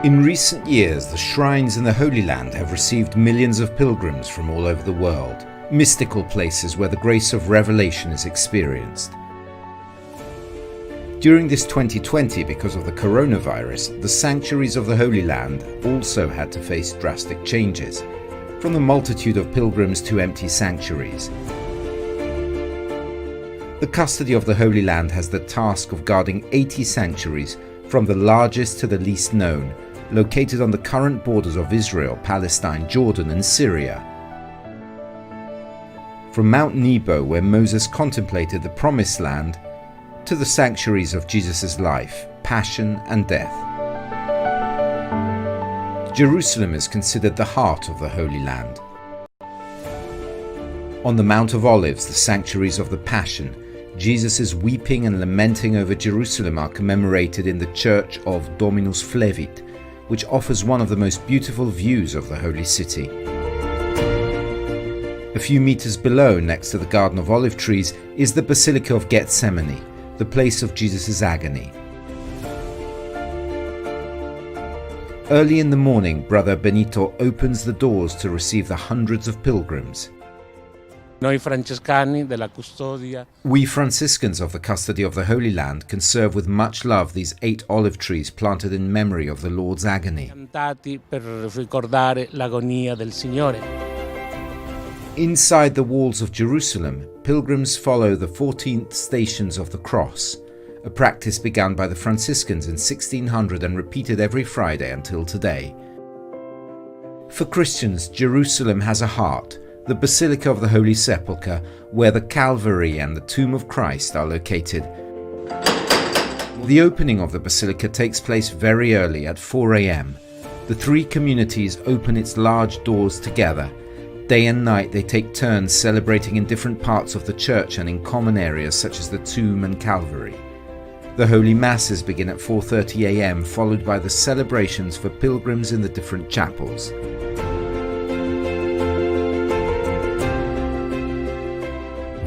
In recent years, the shrines in the Holy Land have received millions of pilgrims from all over the world, mystical places where the grace of revelation is experienced. During this 2020, because of the coronavirus, the sanctuaries of the Holy Land also had to face drastic changes, from the multitude of pilgrims to empty sanctuaries. The custody of the Holy Land has the task of guarding 80 sanctuaries, from the largest to the least known, located on the current borders of Israel, Palestine, Jordan and Syria. From Mount Nebo, where Moses contemplated the Promised Land, to the sanctuaries of Jesus' life, passion and death. Jerusalem is considered the heart of the Holy Land. On the Mount of Olives, the sanctuaries of the Passion, Jesus' weeping and lamenting over Jerusalem are commemorated in the Church of Dominus Flevit, which offers one of the most beautiful views of the Holy City. A few meters below, next to the Garden of Olive Trees, is the Basilica of Gethsemane, the place of Jesus' agony. Early in the morning, Brother Benito opens the doors to receive the hundreds of pilgrims. Noi francescani della custodia. We Franciscans of the custody of the Holy Land conserve with much love these 8 olive trees planted in memory of the Lord's agony. Piantati per ricordare l'agonia del Signore. Inside the walls of Jerusalem, pilgrims follow the 14th Stations of the Cross, a practice begun by the Franciscans in 1600 and repeated every Friday until today. For Christians, Jerusalem has a heart, the Basilica of the Holy Sepulchre, where the Calvary and the tomb of Christ are located. The opening of the Basilica takes place very early at 4 a.m. The 3 communities open its large doors together. Day and night they take turns celebrating in different parts of the church and in common areas such as the tomb and Calvary. The Holy Masses begin at 4:30 a.m., followed by the celebrations for pilgrims in the different chapels.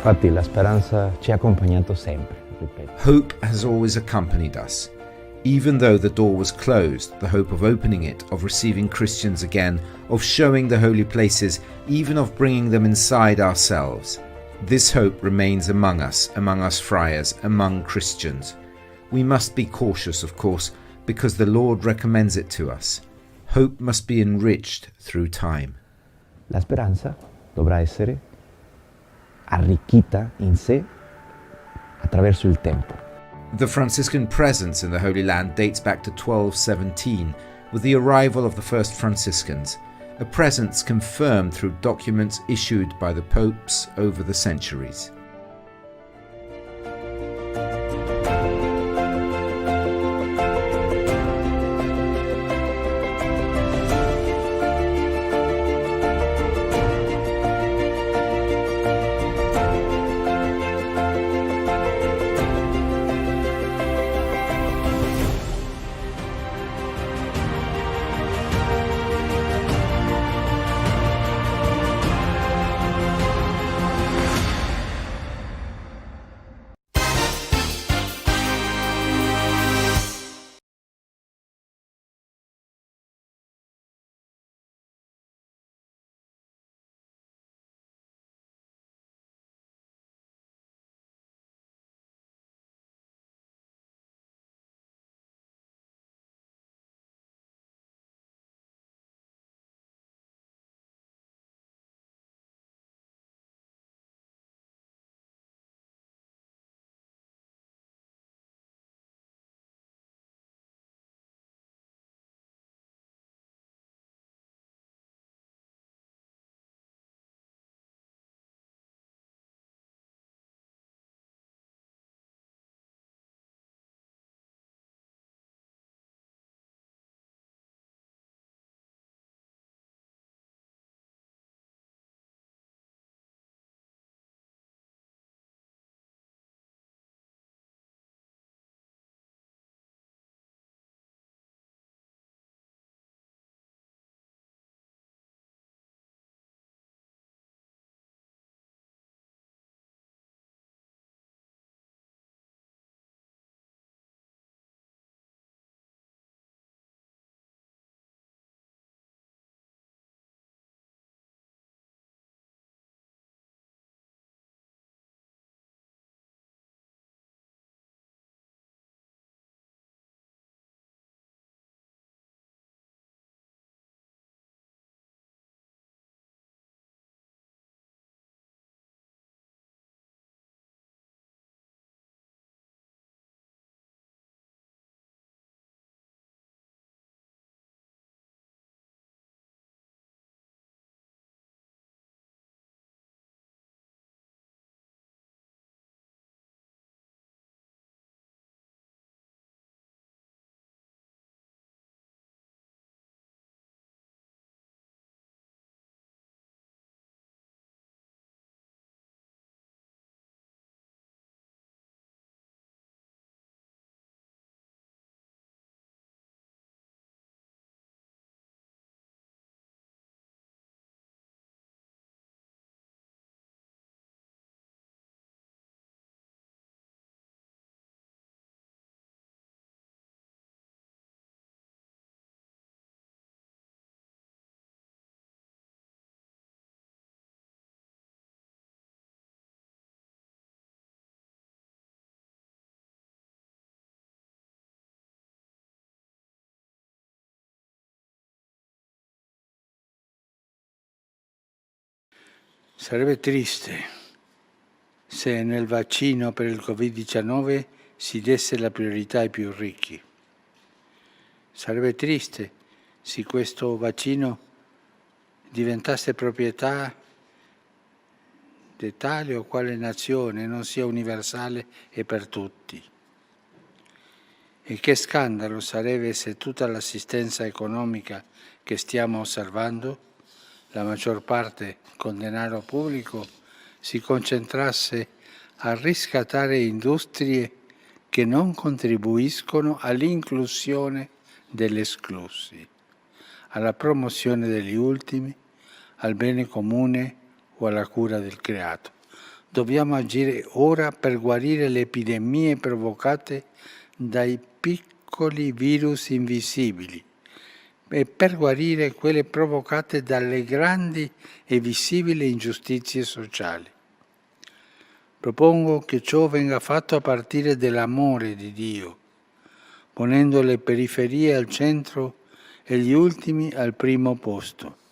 Infatti la speranza ci ha accompagnato sempre, ripeto. Hope has always accompanied us. Even though the door was closed, the hope of opening it, of receiving Christians again, of showing the holy places, even of bringing them inside ourselves. This hope remains among us friars, among Christians. We must be cautious, of course, because the Lord recommends it to us. Hope must be enriched through time. La speranza dovrà essere arricchita in sé attraverso il tempo. The Franciscan presence in the Holy Land dates back to 1217, with the arrival of the first Franciscans, a presence confirmed through documents issued by the popes over the centuries. Sarebbe triste se nel vaccino per il Covid-19 si desse la priorità ai più ricchi. Sarebbe triste se questo vaccino diventasse proprietà di tale o quale nazione, non sia universale e per tutti. E che scandalo sarebbe se tutta l'assistenza economica che stiamo osservando, la maggior parte con denaro pubblico, si concentrasse a riscattare industrie che non contribuiscono all'inclusione degli esclusi, alla promozione degli ultimi, al bene comune o alla cura del creato. Dobbiamo agire ora per guarire le epidemie provocate dai piccoli virus invisibili e per guarire quelle provocate dalle grandi e visibili ingiustizie sociali. Propongo che ciò venga fatto a partire dall'amore di Dio, ponendo le periferie al centro e gli ultimi al primo posto.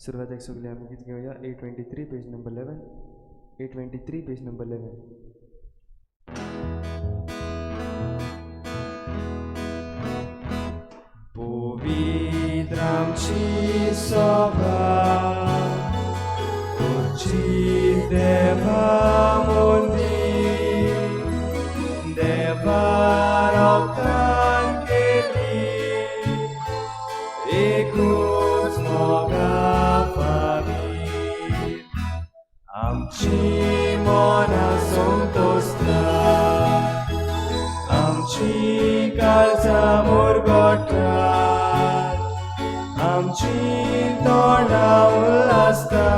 शुरुआत 100 के लिए आपने गीत गाया 823 page number 11 823 page number 11 Povidram ci sopra, ci devamondi, devaroktan keli, ikus moga favi, amci mona sontostra, amci kalsa murgotra, amci torna ulasta,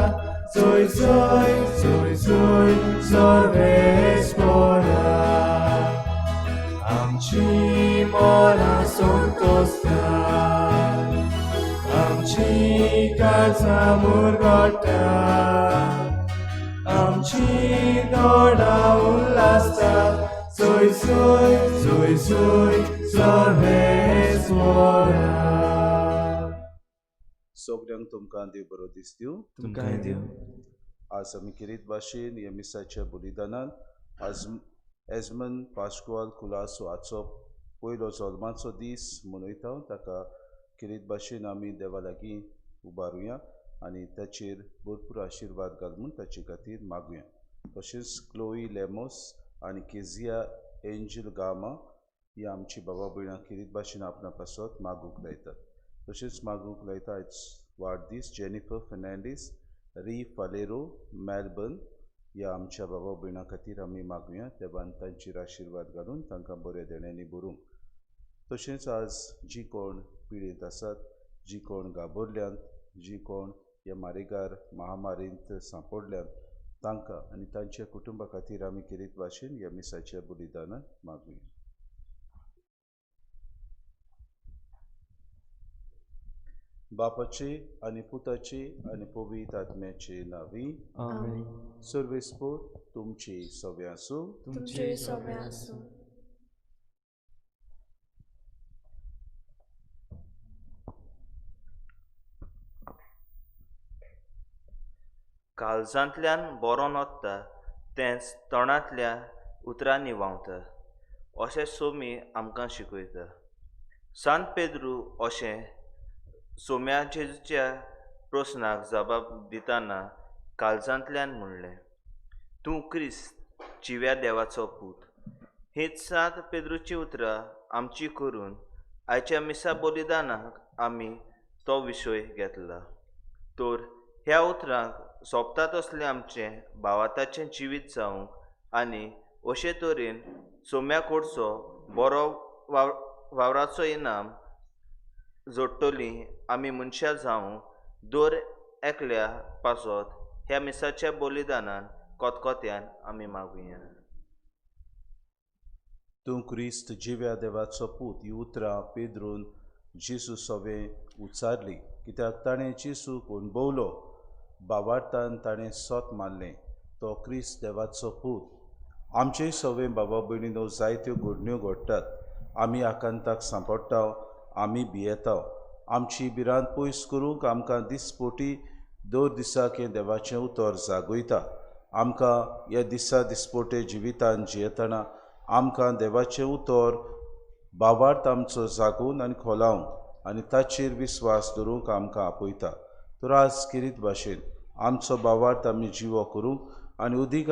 soy, sorbe espora. आमची काळजां मुरगोडटा आमची दोडां उल्हासता सोय सोय सोय सोय सर्वेस मोरा सगळ्यांक तुमकां देव बरो दीस दिवं. तुमकां देव. आज आमी किरीत भाशेन ह्या मिसाच्या बलिदानान आज एजमन पाश्कुआल कुलासो हाचो पयलो जल्माचो दीस मनयता. ताका किरीत भाशेन आमी देवा लागीं उबारुया आनी ताचेर भरपूर आशिर्वाद घालून ताचे खातीर मागुया. तशेंच क्लोई लेमोस आनी केजिया एंजल गामा ही आमची बाबा भयणां किरीत भाशेन आपणा पासत मागूंक लायतात. तशेंच मागूंक लायता आयज वाडदीस जेनिफर फर्नांडीस री फालेरो मेलबर्न ह्या आमच्या बाबा भयणां खातीर आमी मागुया. देवान तांचेर आशिर्वाद घालून तांकां बऱ्या देण्यानी भरूंक. तशेंच आज जी कोण पिडेंत आसात, जी कोण गाबोरल्यांत, जी कोण ह्या मारेगार महामारींत सांपडल्यात तांकां आनी तांच्या कुटुंबा खातीर आमी किरीत भाशेन ह्या मिसाच्या बलिदानान मागुया. बापाचे आनी पुताचे आनी पवित्र आत्म्याचे नांवी आमेन. सर्वेस्पोर तुमचे सवे आसूं. तुमचे सगळे आसूं. काळजांतल्यान बरोन वता तेंच तोंडांतल्या उतरांनी व्हांवता अशें सोमी आमकां शिकयता. सांत पेद्रू अशें सोम्या जेजूच्या प्रस्नाक जबाब दितना काळजांतल्यान म्हणलें, तूं क्रिस्त जिव्या देवाचो पूत. हीच सांत पेद्रूची उतरां आमची करून आयच्या मिसा बलिदानाक आमी तो विशय घेतला. तर ह्या उतरांक सोंपता तसलें आमचें भावाताचें जिवीत जावंक आनी अशे तरेन सोम्या कडचो बरो वावराचो इनाम जोडटली आमी मनशां जावंक दर एकल्या पासत ह्या मिसाच्या बलिदानान कोतकोत्यान आमी मागुया. तूं क्रिस्त जिव्या देवाचो पूत ही उतरां पेद्रून जेजू सवे उचारली, कित्याक ताणें जेजूक अणभवलो. भावार्थान ताणें सोत मारलें, तो क्रिस्त देवाचो पूत. आमचेय सवे बाबा भयणीनो जायत्यो घडण्यो घडटात. आमी आकांताक सांपडटा, आमी भियेता. आमची भिरांत पयस करूंक आमकां दिसपोटी दर दिसाक हें देवाचें उतर जागयता. आमकां ह्या दिसपोटे जिवितान जियेतना आमकां देवाचें उतर भावार्थ आमचो जागून आनी खोलावंक आनी ताचेर विस्वास दवरूंक आमकां आपयता. तर आज किरीत भाशेन आमचो भावार्थ आमी जिवो करूंक आनी उदीक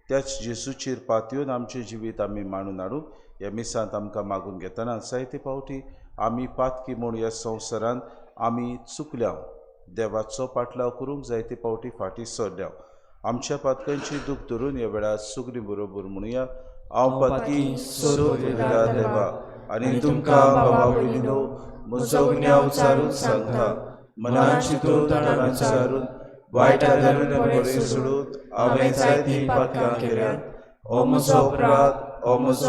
त्याच जेजूचेर पातयेवन आमचें जिवीत आमी मांडून हाडूंक ह्या मिसांत आमकां मागून घेतना जायते फावटी आमी पातकी म्हूण ह्या संवसारांत आमी चुकल्या. देवाचो पाटलाव करूंक जायते फावटी फाटीं सरल्या. आमच्या पातकांची दूख धरून ह्या वेळार सगळीं बरोबर म्हणुया, हांव पातकी सोदता देवा आनी तुमकां बाबा भयणीनो म्हजो गुन्यांव विचारून सांगता. मनान चिंतून तोंडान विचारून वायटा धरून बरें सोडून हांवें जायतीं पातकां केल्यात. हो म्हजो अपराध, हो म्हजो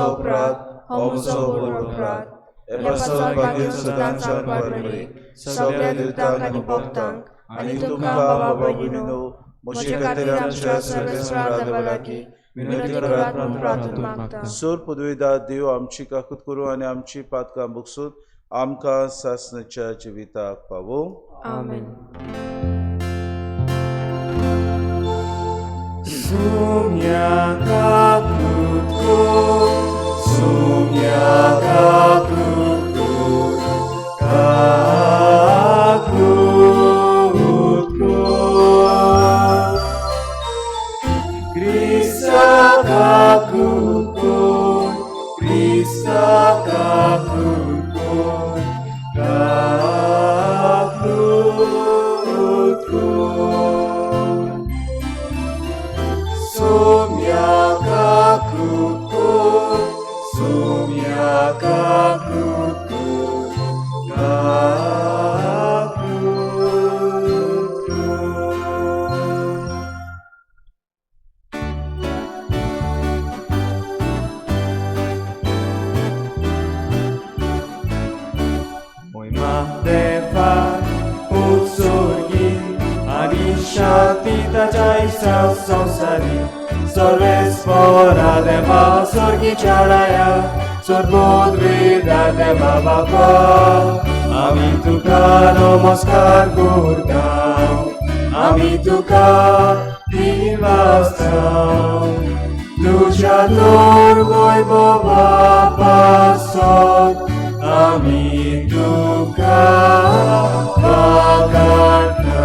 व्हड अपराध. हे पासत भाग्य सदांच्या बरे सगळ्या देवतांक आनी भक्तांक आनी तुमकां बाबा भयणीनो म्हजे खातीर आमच्या सर्वेस्वरा देवा लागीं विनंती करात म्हूण प्रार्थना मागता. सोर पदवेदार देव आमची काकूत करूं आनी आमची पातकां भोगसून आमकां सासणाच्या जिविताक पावों. आमेन. Sumia kakutku, sumia kakutku, kakutku. Krista kakutku, Krista kakutku, kakutku. Sumia kakutku, sumia kakutku. शांतीताच्या ईसा संसारी सर्वेस्परा देवा स्वर्गीच्या राया सर्वोद वेदा देवा बापा आमी तुका नमस्कार करता आमी तुका दिन वाजता तुझ्या तोर वैभवा पासत आमी तुका वाखाणटा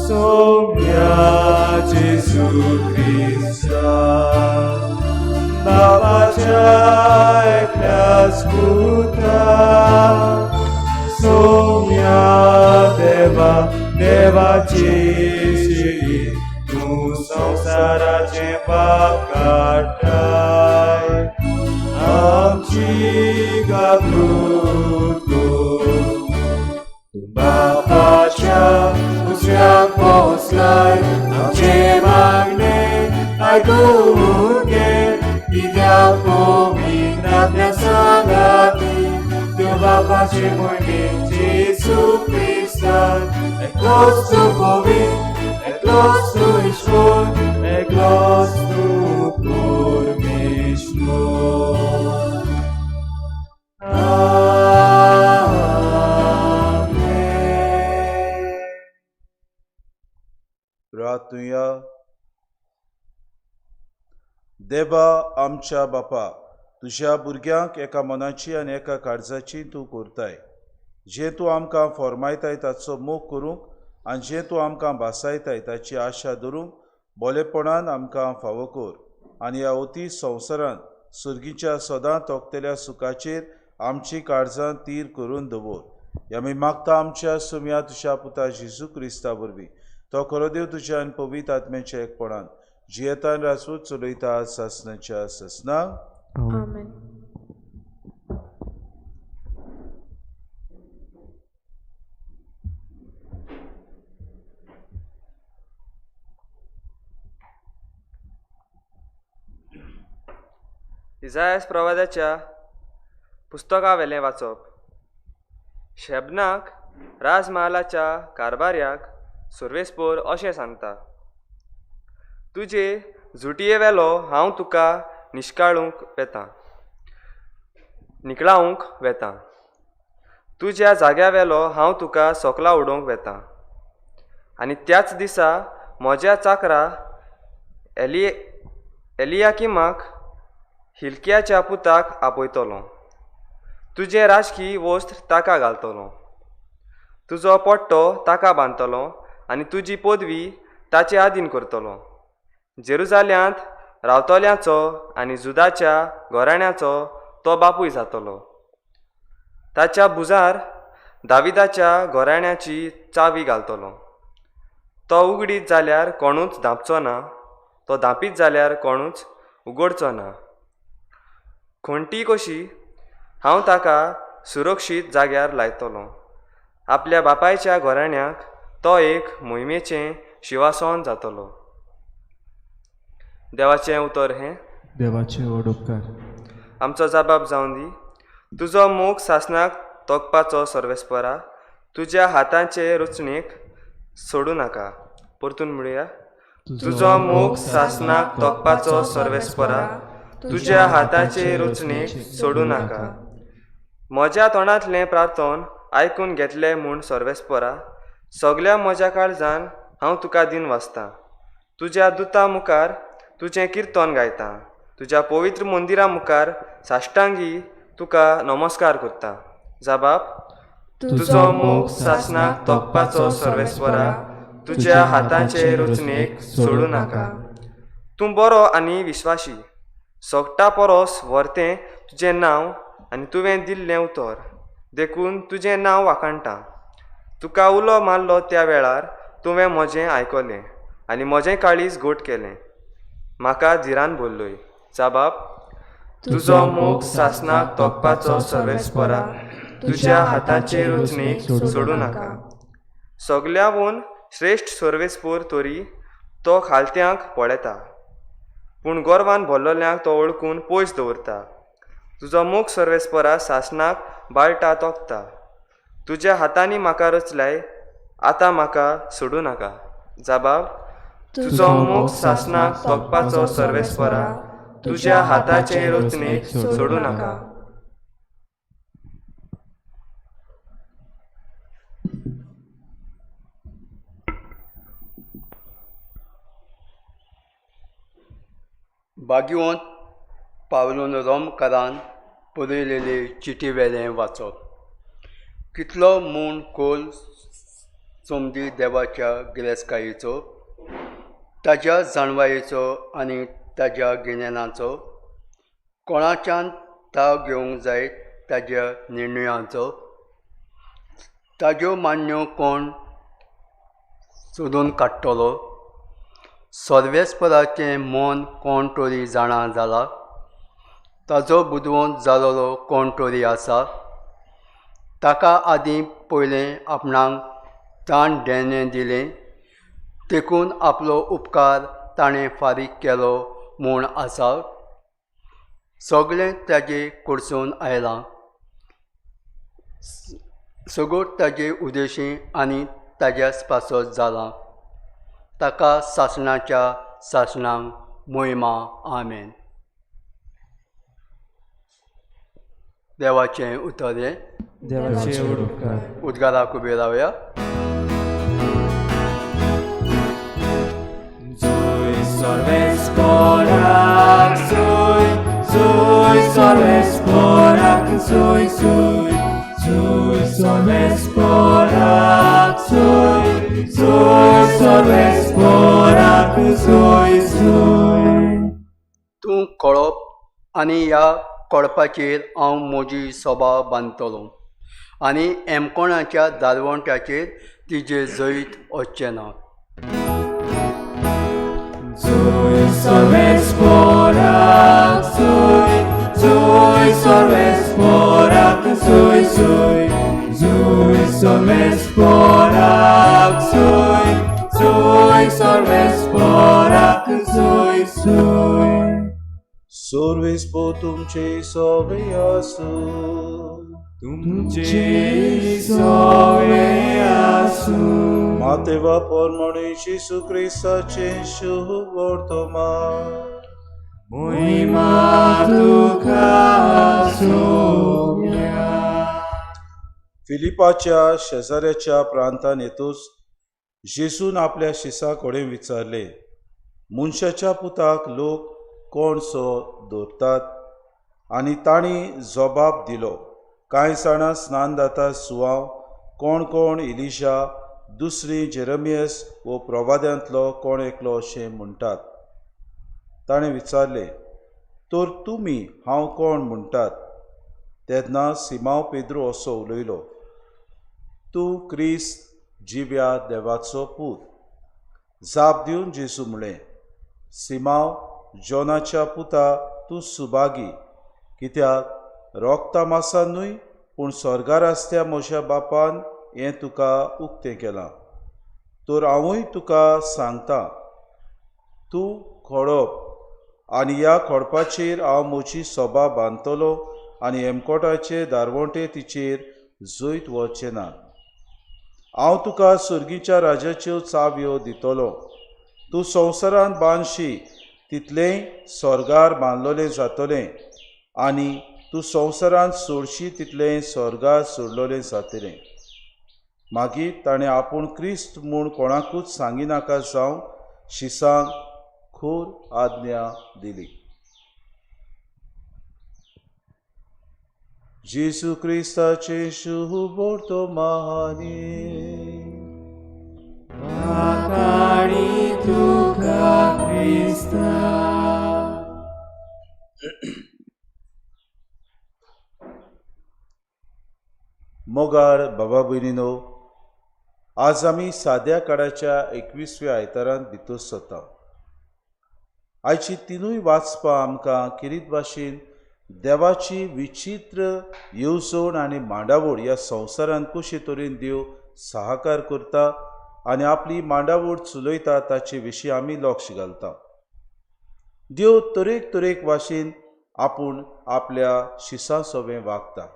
सौम्या जेजू ख्रिस्ता बाबाच्या एकल्याच पुता सौम्या देवा देवाची शिरी तू संसाराचे पाप काढताय आमची गागृत बापाच्या दुसऱ्याक पोहोचलाय आमचे मागणे ऐकून घे कित्याक पवित्रात्म्या सांगाती तू बापाचे भयणी जेजू ख्रिस्तान एकलोच तू पवित्र एकलोच तू ईश्वर एकलोच तू परमेश्वर प्रार्थुया. देवा आमच्या बापा, तुझ्या भुरग्यांक एका मनाची आनी एका काळजाची तूं करताय. जें तूं आमकां फॉर्मायताय ताचो मोग करूंक आनी जें तूं आमकां भासायताय ताची आशा धरूंक बोलेपणान आमकां फावो कर. आनी ह्या अती संवसारांत सुर्गीच्या सदां तोखतेल्या सुखाचेर आमची काळजां तीर करून दवर. ह्या आमी मागता आमच्या सुम्या तुज्या पुता जेजू क्रिस्ता वरवीं. तो खरो देव तुज्या आनी पवित्र आत्म्याच्या एकपणान जियेता आनी रासूच चलयता सासणाच्या ससनाक. आमेन. इसायास प्रवादाच्या पुस्तका वेलें वाचप. शेबनाक राजमहालाच्या कारभार्याक सर्वेस्पोर अशें सांगता, तुजे झुटये वेलो हांव तुका निश्काळूंक वेता. तुज्या जाग्या वेलो हांव तुका सोकला उडोवंक वेता. आनी त्याच दिसा म्हज्या चाकरा एलियाकिमाक हिल्कियाच्या पुताक आपयतलो. तुजें राजकी वस्त्र ताका घालतलो. तुजो पट्टो ताका बांदतलो आनी तुजी पदवी ताचे आदीन करतलो. जेरुजाल्यांत रावतल्यांचो आनी जुदाच्या घराण्याचो तो बापूय जातलो. ताच्या भुजार दाविदाच्या घराण्याची चावी घालतलो. तो उगडीत जाल्यार कोणूच धांपचो ना, तो धांपीत जाल्यार कोणूच उगडचो ना. खंटी कशी हांव ताका सुरक्षीत जाग्यार लायतलो. आपल्या बापायच्या घराण्याक तो एक मोहिमेचें शिवासन जातलो. देवाचें उतर हें. देवाचे ओडोपकार. आमचो जबाब जावन दी. तुजो मोग सासणाक तोखपाचो सर्वेस्परा, तुज्या हातांचे रुचणेक सोडूं नाका. परतून म्हणुया. तुजो मोग सासणाक तोखपाचो सर्वेस्परा, तुज्या हाताचे रुचणेक सोडूं नाका. म्हज्या तोंडांतलें प्रार्थन आयकून घेतलें म्हूण सर्वेस्परा, सगल्या म्हज्या काळजान हांव तुका दिन वाचतां. तुज्या दुता मुखार तुजें किर्तन गायतां. तुज्या पवित्र मंदिरा मुखार साश्टांगी तुका नमस्कार करता. जबाब. तुजो मोग सासणाक तोखपाचो सर्वेस्परा, तुज्या हातांचे रुचणेक सोडूं नाका. तूं बरो आनी विश्वासी. सोगटा परोस व्हरतें तुजें नांव आनी तुवें दिल्लें उतर देखून तुजें नांव वाखाणटा. तुका उलो मारलो त्या वेळार तुवें म्हजें आयकलें आनी म्हजें काळीज घोट केलें. म्हाका धिरान बोल्लोय. जबाब. तुजो मोग सासणाक तोखपाचो सर्वेस्परा, तुज्या हातांचे रुचणेक सोडूं नाका. सगल्यावन श्रेश्ठ सर्वेस्पोर तोरी तो खालत्यांक पळयता, पूण गोरवान भरलोल्यांक तो वळखून पयस दवरता. तुजो मोग सर्वेस्परा सासणाक बाळटा तोखता. तुज्या हातांनी म्हाका रचलाय आतां म्हाका सोडूं नाका. जबाब: तुजो मोग सासणाक तोखपाचो सर्वेस्परा, तुज्या हाताचे रचणेक सोडूं नाका. भाग्यवंत पावलून रोमकारान बरयलेली चिटी वेलें वाचप. कितलो म्हूण खोल समजी देवाच्या गिरेस्तकायेचो, ताच्या जाणवायेचो आनी ताच्या गिन्यानाचो, कोणाच्यान ताव घेवंक जाय ताच्या निर्णयांचो, ताज्यो मान्यो कोण सोदून काडटलो, सर्वेस्पराचें मन कोण तरी जाणा जाला, ताजो बुदवंत जालोलो कोण तरी आसा, ताका आदीं पयलें आपणाक ताण देणें दिलें, देखून आपलो उपकार ताणें फारीक केलो म्हूण आसा. सगळें ताजे कडसून आयलां, सगळो ताजे उदेशी आनी ताज्याच पासत जालां. ताका सासणाच्या सासणांक महिमा. आमेन. देवाचें उतरें. देवाचे उपकार. उद्गाराक उबे रावया. Sorvesporak, soy, sorvesporak, soy, sorvesporak, soy, sorvesporak, soy. तूं कळप आनी ह्या कळपाचेर हांव म्हजी सभा बांदतलों आनी एमकोणाच्या दारवंट्याचेर तिजे जैत वचचें ना. Soy sorvesporak, soy, sorvesporak, soy, sorvesporak, soy, sorvesporak, soy. Sorvespo तुमचे सवे आसू, तुमचे सवे आसू. मातेवा परमणे येशू ख्रिस्ताचे शुभ वर्तमान. महिमा तुका सोम्या. फिलिपाच्या शेजाऱ्याच्या प्रांतान येतूच जेसून आपल्या शिसा कडेन विचारले, मनशाच्या पुताक लोक कोण सो दवरतात? आनी तांणी जबाब दिलो, कांय जाणां स्नानदाता सुवाव, कोण कोण इलिशा, दुसरी जेरमियस वो प्रवाद्यांतलो कोण एकलो अशें म्हणटात. ताणें विचारलें, तर तुमी हांव कोण म्हणटात? तेन्ना सिमांव पेद्रू असो उलयलो, तूं क्रिस्त जिव्या देवाचो पूत. जाप दिवन जेसू म्हणलें, सिमांव जोनाच्या पुता, तूं सुभागी, कित्याक रोगता मासा न्हय पूण स्वर्गार आसत्या म्हज्या बापान हें तुका उक्तें केलां. तर हांवूय तुका सांगतां, तूं खडप आनी ह्या खडपाचेर हांव म्हजी सभा बांदतलो आनी हेमकोटाचे दारवंटे तिचेर जैत वचचे ना. हांव तुका सुर्गीच्या राज्याच्यो चावयो दितलो. तूं संवसारांत बांदशी तितलें स्वर्गार बांदलोलें जातलें आनी तूं संवसारांत सोडशी तितलें स्वर्गार सोडलोलें जातलें. मागीर ताणें आपूण क्रिस्त म्हूण कोणाकूच सांगिनाका जावं शिसांक खूर आज्ञा दिली. जेसू क्रिस्ताचे शुभ वर्तमानी. आकाणी तुका क्रिस्ता. मोगाळ बाबा भयणीनो, आज आमी साद्या काळाच्या 21व्या आयतारांत भितर सरता. आयची तिनूय वाचपां आमकां किरीत भाशेन देवाची विचित्र येवजण आनी मांडावळ ह्या संवसारांत कशे तरेन देव सहकार करता आनी आपली मांडावळ चलयता ताचे विशीं आमी लक्ष घालता. देव तरेक तरेक भाशेन आपूण आपल्या शिसा सवें वागता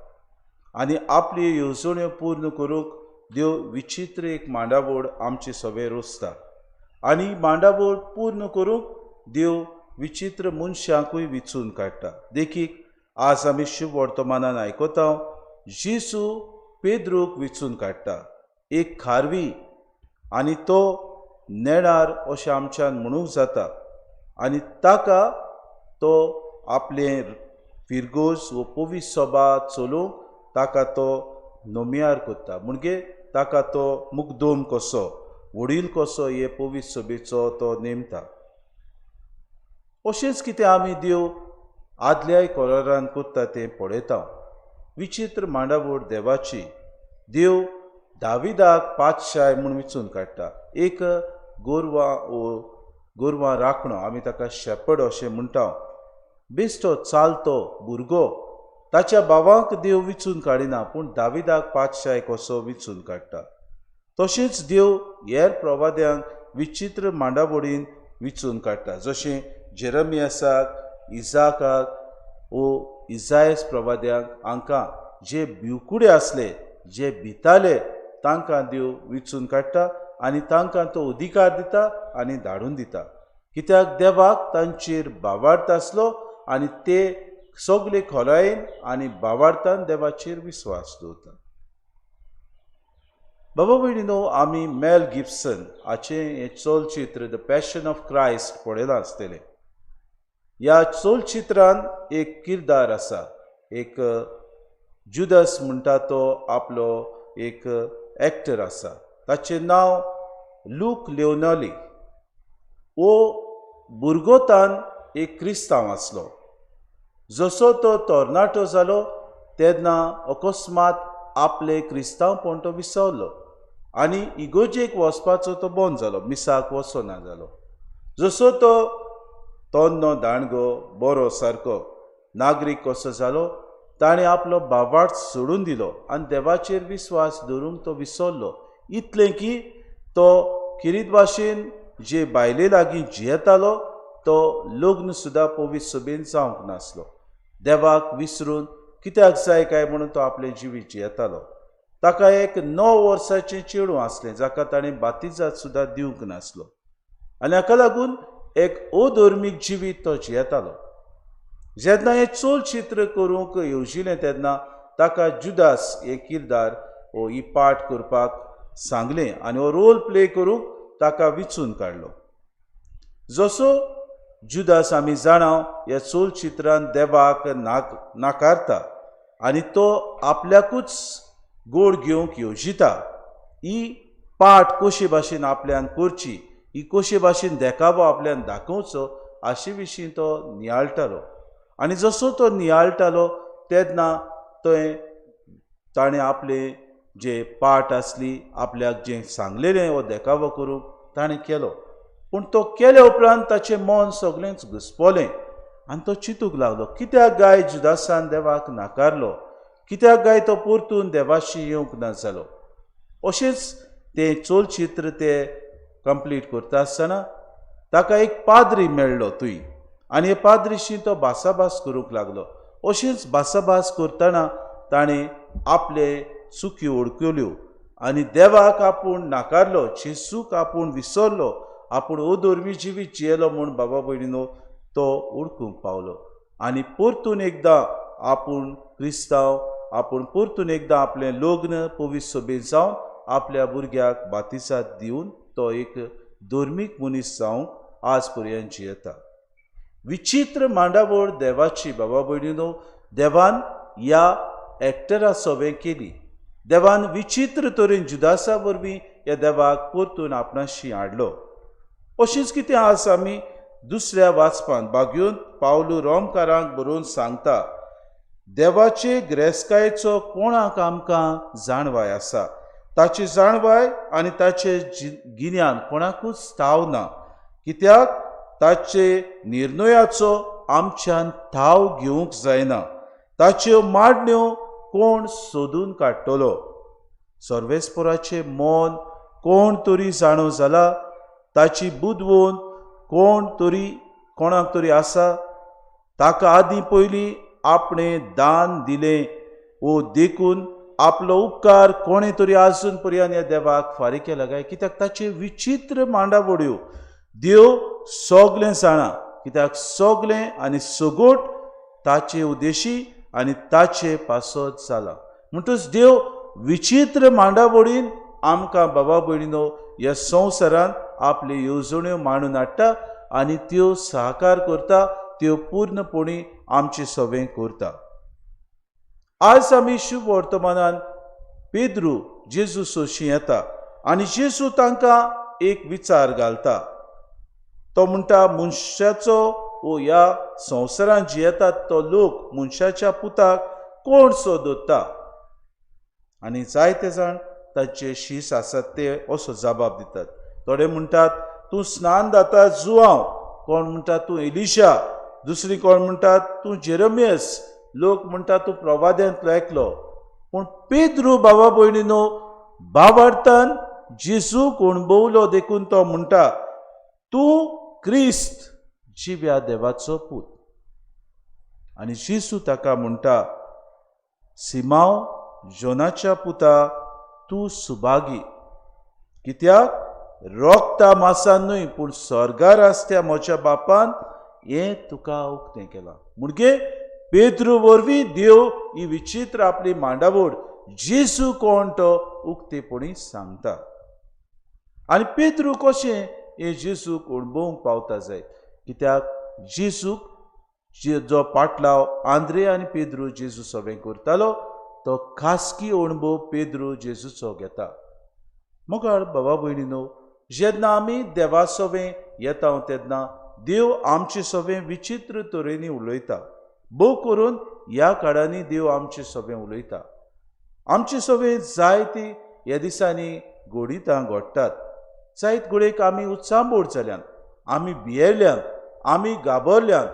आनी आपली येवजण्यो पूर्ण करूंक देव विचित्र एक मांडाबोड आमचे सगळे रोसता आनी मांडाबोड पूर्ण करूंक देव विचित्र मनशांकूय विचून काडटा. देखीक आज आमी शुभ वर्तमानान आयकता जेजू पेद्रूक विचून काडटा, एक खारवी आनी तो नेणार अशें आमच्यान म्हणूंक जाता. आनी ताका तो आपले फिरगोस वो पवित्र सभा चलोवंक ताका तो नोमियार करता. म्हणजे ताका तो मुकदोम कसो वडील कसो हे पवित्र सभेचो तो नेमता. अशेंच कितें आमी देव आदल्याय कॉलरान करता तें पळयता. विचित्र मांडाबोड देवाची देव दाविदाक पातशाय म्हूण विचून काडटा. एक गोरवां राखणो आमी ताका शेपर्ड अशें म्हणटा. बेश्टो चालतो भुरगो ताच्या बाबांक देव विचून काडिना, पूण दाविदाक पातशाय कसो विचून काडटा. तशेंच देव हेर प्रवाद्यांक विचित्र मांडाबोडीन विचून काडटा. जशें जेरमियासाक, इजाकाक वो इजायस प्रवाद्यांक हांकां जे भिवकुडे आसले, जे भिताले, तांकां देव विचून काडटा आनी तांकां तो अधिकार दिता आनी धाडून दिता. कित्याक देवाक तांचेर बावार्थ आसलो आनी ते सगळे खोलायेन आनी बावार्थान देवाचेर विस्वास दवरता. बाबा भयणीनो, आमी मेल गिब्सन हाचें हें चलचित्र द पॅशन ऑफ क्रायस्ट पळयलां आसतलें. ह्या चलचित्रांत एक किरदार आसा, एक जुदस म्हणटा तो आपलो एक एक्टर आसा. ताचें नांव लूक लिओनार्दी. हो भुरगोतान एक क्रिस्तांव आसलो. जसो तो तरणाटो जालो तेन्ना अकस्मात आपले क्रिस्तांवपण तो विसरलो आनी इगोजेक वचपाचो तो बंद जालो, मिसाक वचना जालो. जसो तो तन्नो दांडगो बरो सारको नागरीक कसो जालो, ताणें आपलो बाबार्थ सोडून दिलो आनी देवाचेर विस्वास दवरूंक तो विसरलो. इतलें की तो किरीत भाशेन जे बायले लागीं जियेतालो तो लग्न सुद्दां पवित्र सभेन जावंक नासलो. देवाक विसरून कित्याक जाय काय म्हणून तो आपलें जिवीत जियेतालो. ताका एक 9 वर्साचें चेडूं आसलें जाका ताणें बातिजात सुद्दां दिवंक नासलो आनी हाका लागून एक अधर्मीक जिवीत तो जियेतालो. जेन्ना हें चलचित्र करूंक येवजिलें तेन्ना ताका जुदास हे किरदार हो ही पाठ करपाक सांगलें आनी हो रोल प्ले करूंक ताका विचून काडलो. जसो जुदास आमी जाणाव ह्या चलचित्रांत देवाक नाकारता आनी तो आपल्याकूच गोड घेवंक येवजिता. ही पाठ कशे भाशेन आपल्यान करची, ही कशे भाशेन देखावो आपल्यान दाखोवचो हाचे विशीं तो नियाळटालो. आनी जसो तो नियाळटालो तेन्ना ताणें आपले जे पाठ आसली आपल्याक जें सांगलेलें हो देखावो करूंक ताणें केलो. पूण तो केले उपरांत ताचें मन सगळेंच घुस्पोलें आनी तो चिंतूंक लागलो, कित्याक गाय जुदासान देवाक नाकारलो, कित्याक गाय तो परतून देवाशी येवंक ना जालो. अशेंच तें चलचित्र तें कंप्लीट करता आसतना ताका एक पाद्री मेळ्ळो थंय आनी हे पाद्रीशी तो भासाभास करूंक लागलो. अशेंच भासाभास करतना ताणें आपले चुकी ओळखल्यो आनी देवाक आपूण नाकारलो, जेजूक आपूण विसरलो, आपूण अधर्मी जिवीत जियेलो म्हूण बाबा भयणीनो तो ओळखूंक पावलो. आनी परतून एकदां आपूण क्रिस्तांव, आपूण परतून एकदां आपलें लग्न पवित्र सभेत जावन आपल्या भुरग्याक बातिजात दिवन तो एक धर्मीक मनीस जावंक आज पर्यंत जियेता. विचित्र मांडावळ देवाची बाबा भयणीनो, देवान ह्या एक्टरा सभे केली. देवान विचित्र तरेन जुदासा वरवीं ह्या देवाक परतून आपणाशी हाडलो. अशेंच कितें आज आमी दुसऱ्या वाचपांत बागयोन पावलू रोमकारांक बरोवन सांगता, देवाचे ग्रेस्कायेचो कोणाक आमकां जाणवाय आसा, ताची जाणवाय आनी ताचे गिन्यान कोणाकूच ताव ना, कित्याक ताचे निर्णयाचो आमच्यान ताव घेवंक जायना. ताच्यो मांडण्यो कोण सोदून काडटलो. सर्वेस्पराचें मन कोण तरी जाणो जाला, ताची बुदवण कोणाक तरी आसा. ताका आदीं पयलीं आपणें दान दिलें वो देखून आपलो उपकार कोणे तरी आजून पर्यंत ह्या देवाक फारीक केला काय? कित्याक ताचे विचित्र मांडावड्यो देव सगळें जाणा, कित्याक सगळें आनी सगोट ताचे उद्देशी आनी ताचे पासत जाला. म्हणटच देव विचित्र मांडावडीन आमकां बाबा भयणीनो ह्या संवसारान आपले येवजण्यो मांडून हाडटा आनी त्यो सहकार करता, त्यो पूर्णपणी आमचे सवें करता. आज आमी शुभ वर्तमानान पेद्रू जेजू सोशी येता आनी जेजू तांकां एक विचार घालता. तो म्हणटा, मनशाचो वो ह्या संवसारान जियेतात तो लोक मनशाच्या पुताक कोण सोदता? आनी जायते जाण तांचे शीस आसात ते असो जबाब दितात. थोडे म्हणटात तूं स्नान दाता जुवांव, कोण म्हणटा तूं एलिशा, दुसरी कोण म्हणटात तूं जेरमियस, लोक म्हणटा तूं प्रवाद्यांतलो एकलो. पूण पेद्रू बाबा भयणीनो भावार्थान जेजूक अणभवलो देखून तो म्हणटा, तूं क्रिस्त जिव्या देवाचो पूत. आनी जेजू ताका म्हणटा, सिमांव जोनाच्या पुता तूं सुभागी, कित्याक रोगता मासान न्हय पूण स्वर्गार आसत्या म्हज्या बापान हें तुका उक्तें केलां. म्हणजे पेद्रू वरवीं देव ही विचित्र आपली मांडावळ जेजू कोण तो उक्तेपणी सांगता. आनी पेद्रू कशें हे जेजूक अणभवूंक पावता जाय, कित्याक जेजूक जो पाटलाव आंद्रे आनी पेद्रू जेजू सवें करतालो तो खासगी अणभव पेद्रू जेजूचो घेता. मोगाळ बाबा भयणीनो, जेन्ना आमी देवा सवें येता तेन्ना देव आमचे सवें विचित्र तरेनी उलयता. भोव करून ह्या काळांनी देव आमचे सवें उलयता. आमचे सवें जायती ह्या दिसांनी घोडितां घडटात. जायत घोडेक आमी उत्सांबोड जाल्यान, आमी भियेल्यान, आमी गाबरल्यान,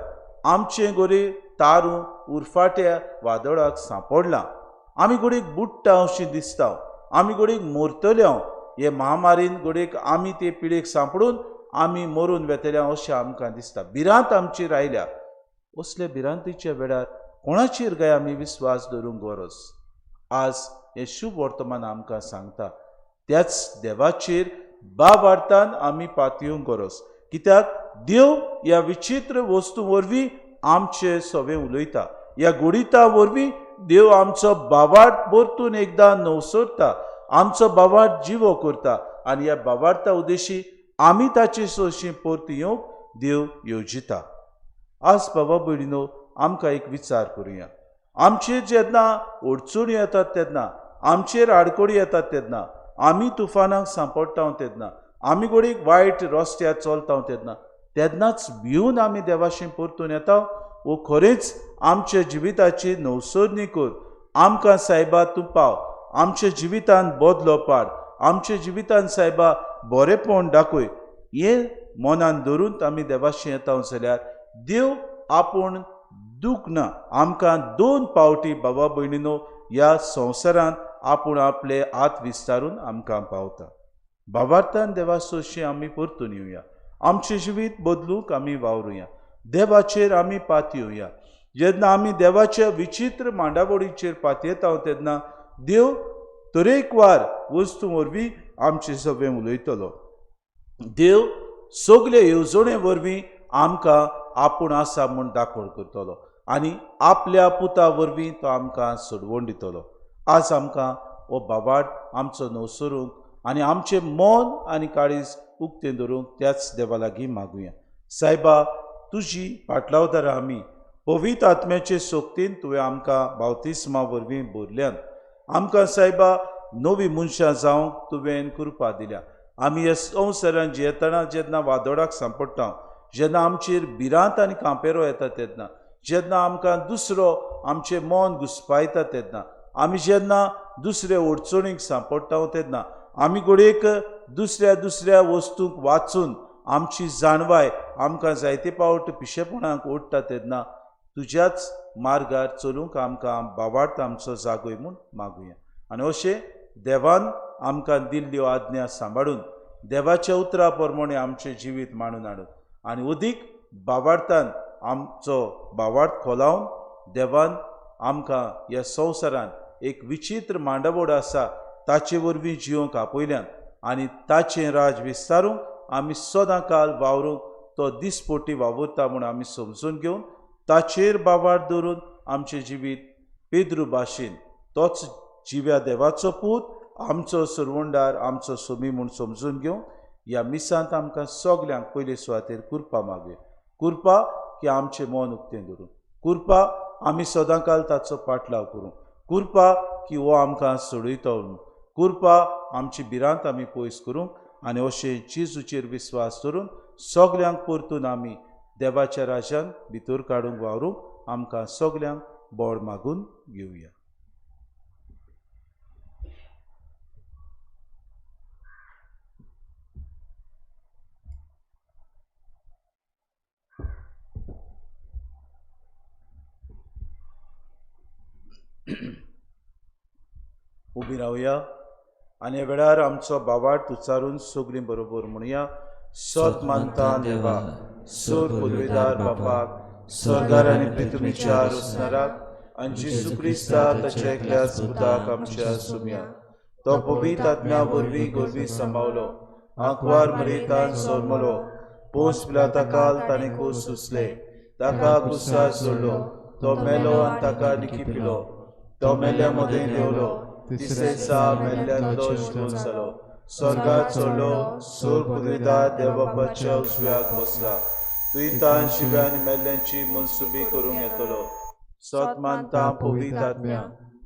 आमचे गोरे तारू उरफाट्या वादळाक सांपडलां. आमी घोडेक बुडटा अशें दिसता, आमी घोडेक मोरतल्या, हे महामारीन घोडेक आमी ते पिडेक सांपडून आमी मरून वेतल्या अशें आमकां दिसता. भिरांत आमचेर आयल्या. असले भिरांतीच्या वेळार कोणाचेर काय आमी विस्वास दवरूंक गरज? आज हे शुभ वर्तमान आमकां सांगता त्याच देवाचेर भावार्थान आमी पातयेवंक गरज. कित्याक देव ह्या विचित्र वस्तू वरवीं आमचे सवें उलयता. ह्या घोडिता वरवीं देव आमचो भावार्थ परतून एकदां नवसरता, आमचो भावार्थ जिवो करता आनी ह्या भावार्था उद्देशी आमी ताचे सोशी परत येवंक देव येवजिता. आज बाबा भयणीनो आमकां एक विचार करुया. आमचेर जेन्ना अडचणी येतात तेन्ना, आमचेर आडकोडी येतात तेन्ना, आमी तुफानाक सांपडटा तेन्ना, आमी घोडीक वायट रस्त्यार चलता तेन्नाच भिवन आमी देवाशी परतून येता, वो खरेंच आमच्या जिविताची नवसरणी कर. आमकां सायबा तूं पाव, आमच्या जिवितान बदलो पाड, आमच्या जिवितान सायबा बरेपण दाखय. हें मनान धरून आमी देवाशी येता जाल्यार देव आपूण दूख ना आमकां 2 पावटी बाबा भयणीनो ह्या संवसारान आपूण आपले हात विस्तारून आमकां पावता. भावार्थान देवा सोशी आमी परतून येवया. आमचें जिवीत बदलूंक आमी वावरुया. देवाचेर आमी पातयेवया. जेन्ना आमी देवाच्या विचित्र मांडावळीचेर पातयेता तेन्ना देव तरेकवार वस्तू वरवीं आमचे सवें उलयतलो. देव सगळे येवजणे वरवीं आमकां आपूण आसा म्हूण दाखोवन करतलो आनी आपल्या पुता वरवीं तो आमकां सोडवण दितलो. आज आमकां हो भावार्थ आमचो नवसरूंक आनी आमचें मन आनी काळीज उक्तें दवरूंक त्याच देवा लागीं मागुया. सायबा, तुजी पाटलावदारां आमी पवित्र आत्म्याचे सोक्तीन तुवें आमकां बावतिस्मा वरवीं भरल्यान. आमकां सायबा नवी मनशां जावंक तुवें कृपा दिल्या. आमी ह्या संवसारान जियेतना जेन्ना वादळाक सांपडटा, जेन्ना आमचेर भिरांत आनी कांपेरो येता तेन्ना, जेन्ना आमकां दुसरो आमचें मन घुस्पायता तेन्ना, आमी जेन्ना दुसरे अडचणीक सांपडटा तेन्ना, आमी घोडेक दुसऱ्या वस्तूंक वाचून आमची जाणवाय आमकां जायते पावट पिशेपणाक ओडटा तेन्ना तुज्याच मार्गार चलूंक आमकां भावार्थ आमचो जागोय म्हूण मागुया. आनी अशें देवान आमकां दिल्ल्यो आज्ञा सांबाळून देवाच्या उतरा प्रमाणे आमचें जिवीत मांडून हाडून आनी अदीक भावार्थान आमचो भावार्थ खोलावन देवान आमकां ह्या संवसारान एक विचित्र मांडाबोड आसा ताचे वरवीं जिवंक आपयल्यान आनी ताचें राज विस्तारूंक आमी सदां काल वावरूंक तो दिसपोटी वावुरता म्हूण आमी समजून घेवन ताचेर बाबार दवरून आमचें जिवीत पेद्रू भाशेन तोच जिव्या देवाचो पूत आमचो सरवंडार आमचो सोमी म्हूण समजून घेवंक ह्या मिसांत आमकां सगल्यांक पयले सुवातेर कुरपा मागुया. कुरपा की आमचें मन उक्तें धरून, कुरपा आमी सदां काल ताचो पाटलाव करूं, कुरपा की हो आमकां सोडयतो म्हणून, कुरपा आमची भिरांत आमी पयस करूंक आनी अशें जेजूचेर विस्वास दवरून सगल्यांक परतून आमी देवाच्या राजान भितर काडूंक वावरूंक आमकां सगल्यांक बोड मागून घेवया. उबी रावया आनी ह्या वेळार आमचो बाबाट उच्चारून सगळीं बरोबर म्हणुया. सत मानता देवा, सोर पदवेदार बापाक, स्वर्गार आनी पृथ्वीच्या रुसनाराक आनी जेजू क्रिस्ता ताच्या एकल्या सुताक आमच्या सुम्या तो पवित्र आत्म्या वरवीं गोरवी सांबावलो, आंकवार मरेतान सोरमलो, पोस पिलाता काल ताणें खूस सुचले, ताका गुस्सा सोडलो, तो मेलो आनी ताका निकी पिलो, तो मेल्या मदें देवलो, तिसरे दिसा मेल्ल्यांतलो जिवून जालो, स्वर्गात चडलो, सोर पदवेदार देवबापाच्या उजव्याक बसला, तुयतान शिव्या आनी मेल्ल्यांची मनसुबी करूंक येतलो. सत मानता पवित्र आत्म्या,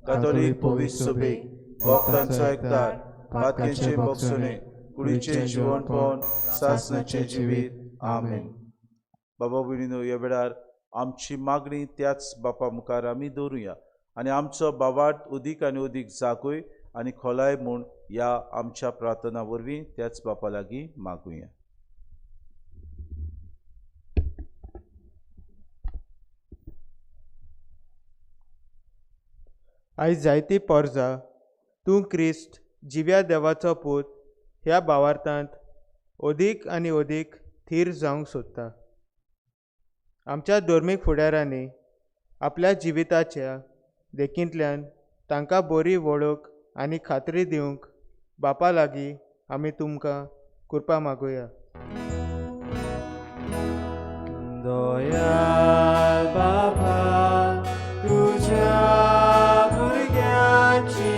कातोलीक पवित्र सभेक, भक्तांचो एकतार, पातकेचे भोगसणे, कुडीचें जिवणपण, सासणाचें जिवीत. आमेन. बाबा भयणीनो, ह्या वेळार आमची मागणी त्याच बापा मुखार आमी दवरुया आनी आमचो बाबाट उदीक आनी उदीक जागोय आनी खोलाय म्हूण ह्या आमच्या प्रार्थना वरवीं त्याच बापा लागीं मागुया. आयज जायतीं पोरजां तूं क्रिस्त जिव्या देवाचो पूत ह्या भावार्थांत अदीक आनी अदीक थीर जावंक सोदता. आमच्या धर्मीक फुडाऱ्यांनी आपल्या जिविताच्या देखींतल्यान तांकां बरी वळख आनी खात्री दिवंक बापा लागीं आमी तुमकां कृपा मागुया. दयाल बाबा, तुझ्या भुरग्यांची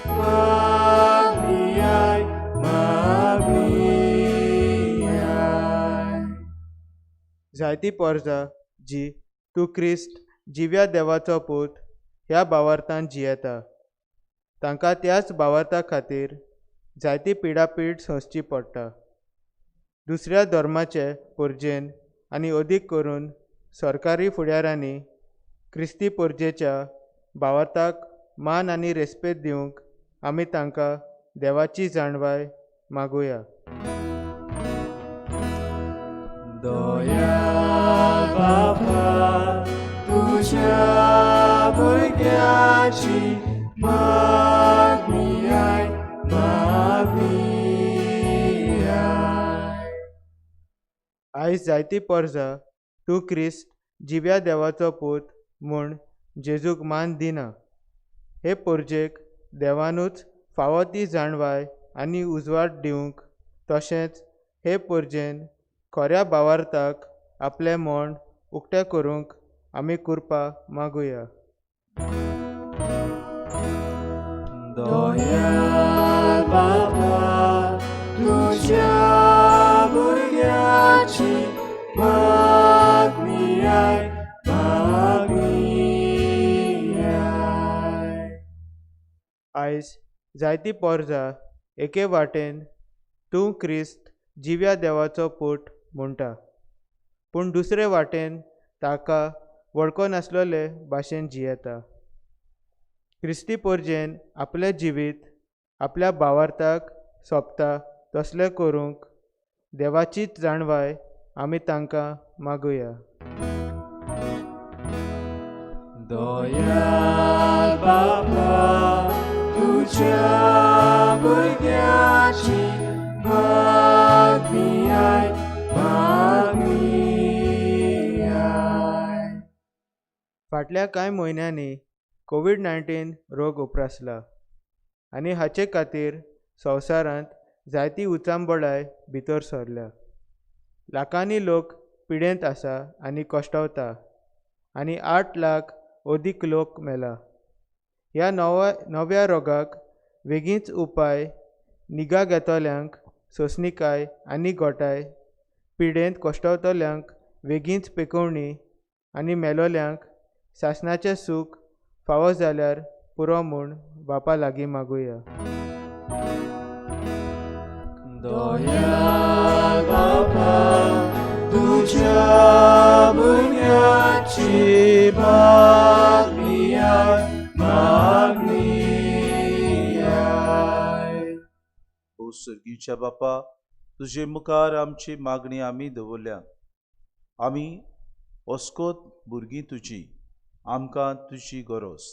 मागणी आय, मागणी आय. जायतीं पोरजां जी तूं क्रिस्त जिव्या देवाचो पूत ह्या भावार्थांत जियेता, तांकां त्याच भावार्था खातीर जायती पिडापीड सोंसची पडटा. दुसऱ्या धर्माचे परजेन आनी अदीक करून सरकारी फुडाऱ्यांनी क्रिस्ती परजेच्या भावार्थाक मान आनी रेस्पेद दिवंक आमी तांकां देवाची जाणवाय मागुया. दयाल बाबा, तुझ्या भुरग्यांची मागणी आय, मागणी आय. आयज जायतीं पोरजां तूं क्रिस्त जिव्या देवाचो पूत म्हूण जेजूक मान दिना. हे परजेक देवानूच फावो ती जाणवाय आनी उजवाड दिवंक, तशेंच हे परजेन खऱ्या भावार्थाक आपलें मोण उक्तें करूंक आमी कृपा मागुया. दयाल बाबा, तुझ्या भुरग्यांची मागणी आय, मागणी आय. आयज जायतीं पोरजां एके वाटेन तूं क्रिस्त जिव्या देवाचो पूत म्हणटा, पूण दुसरे वाटेन ताका वळखो नासलेले भाशेन जियेता. क्रिस्ती परजेन आपलें जिवीत आपल्या भावार्थाक सोंपता तसलें करूंक देवाचीच जाणवाय आमी तांकां मागुया. दयाल बाबा, तुझ्या भुरग्यांची मागणी आय, मागणी आय. फाटल्या कांय म्हयन्यांनी कोविड-19 रोग उप्रासला आनी हाचे खातीर संवसारांत जायती उचांबळाय भितर सरल्या. लाखांनी लोक पिडेंत आसा आनी कश्टावता आनी 8 लाख अदीक लोक मेला. ह्या नव्या रोगाक बेगीनच उपाय, निगा घेतल्यांक सोंसणीकाय आनी गोठाय, पिडेंत कश्टावतल्यांक बेगीनच पेकोवणी आनी मेलोल्यांक सासणाचें सूख फावो जाल्यार पुरो म्हूण बापा लागीं मागुया. दयाल बापा, तुझ्या बुन्याची मागणी आय. ओ सर्गीच्या बापा, तुजे मुखार आमची मागणी आमी दवरल्या. आमी ओस्कोत भुरगीं तुजी, आमकां तुजी गरज.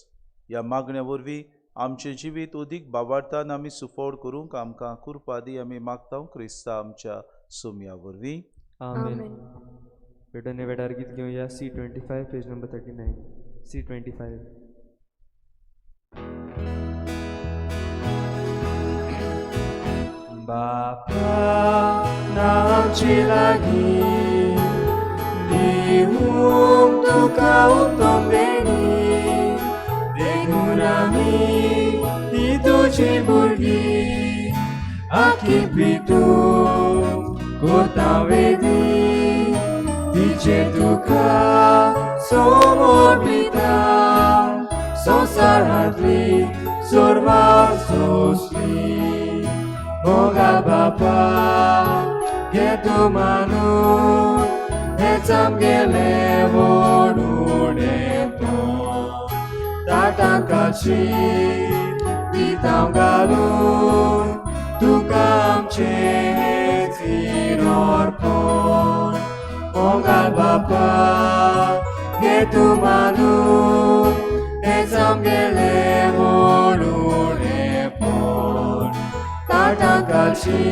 ह्या मागण्या वरवीं आमचें जिवीत अदीक बाबार्थान आमी सुफोड करूंक आमकां कृपा दी. आमी मागता क्रिस्ता आमच्या सोम्या वरवीं. आमेन. वेडने वेडार गीत घेवया. C25 page number 39. C25. बापा नामची लागीं दिवूंक तुका उतोंबेनी, देखून आमी ती तुजी भुरगीं आखी पितून कोता वेदी, तिचे तुका समोर पिता, संवसारांतली सोरवां सोंसली. मोगा बापा घे तूं मानून हेच आमगेले व्हडून येतो, ताटां काशी दितां घालून तुका आमचें हेचीर अर्पण. मोगा बापा घे तूं मानून हेच आमगेले व्हडून येतो, ताटां काशी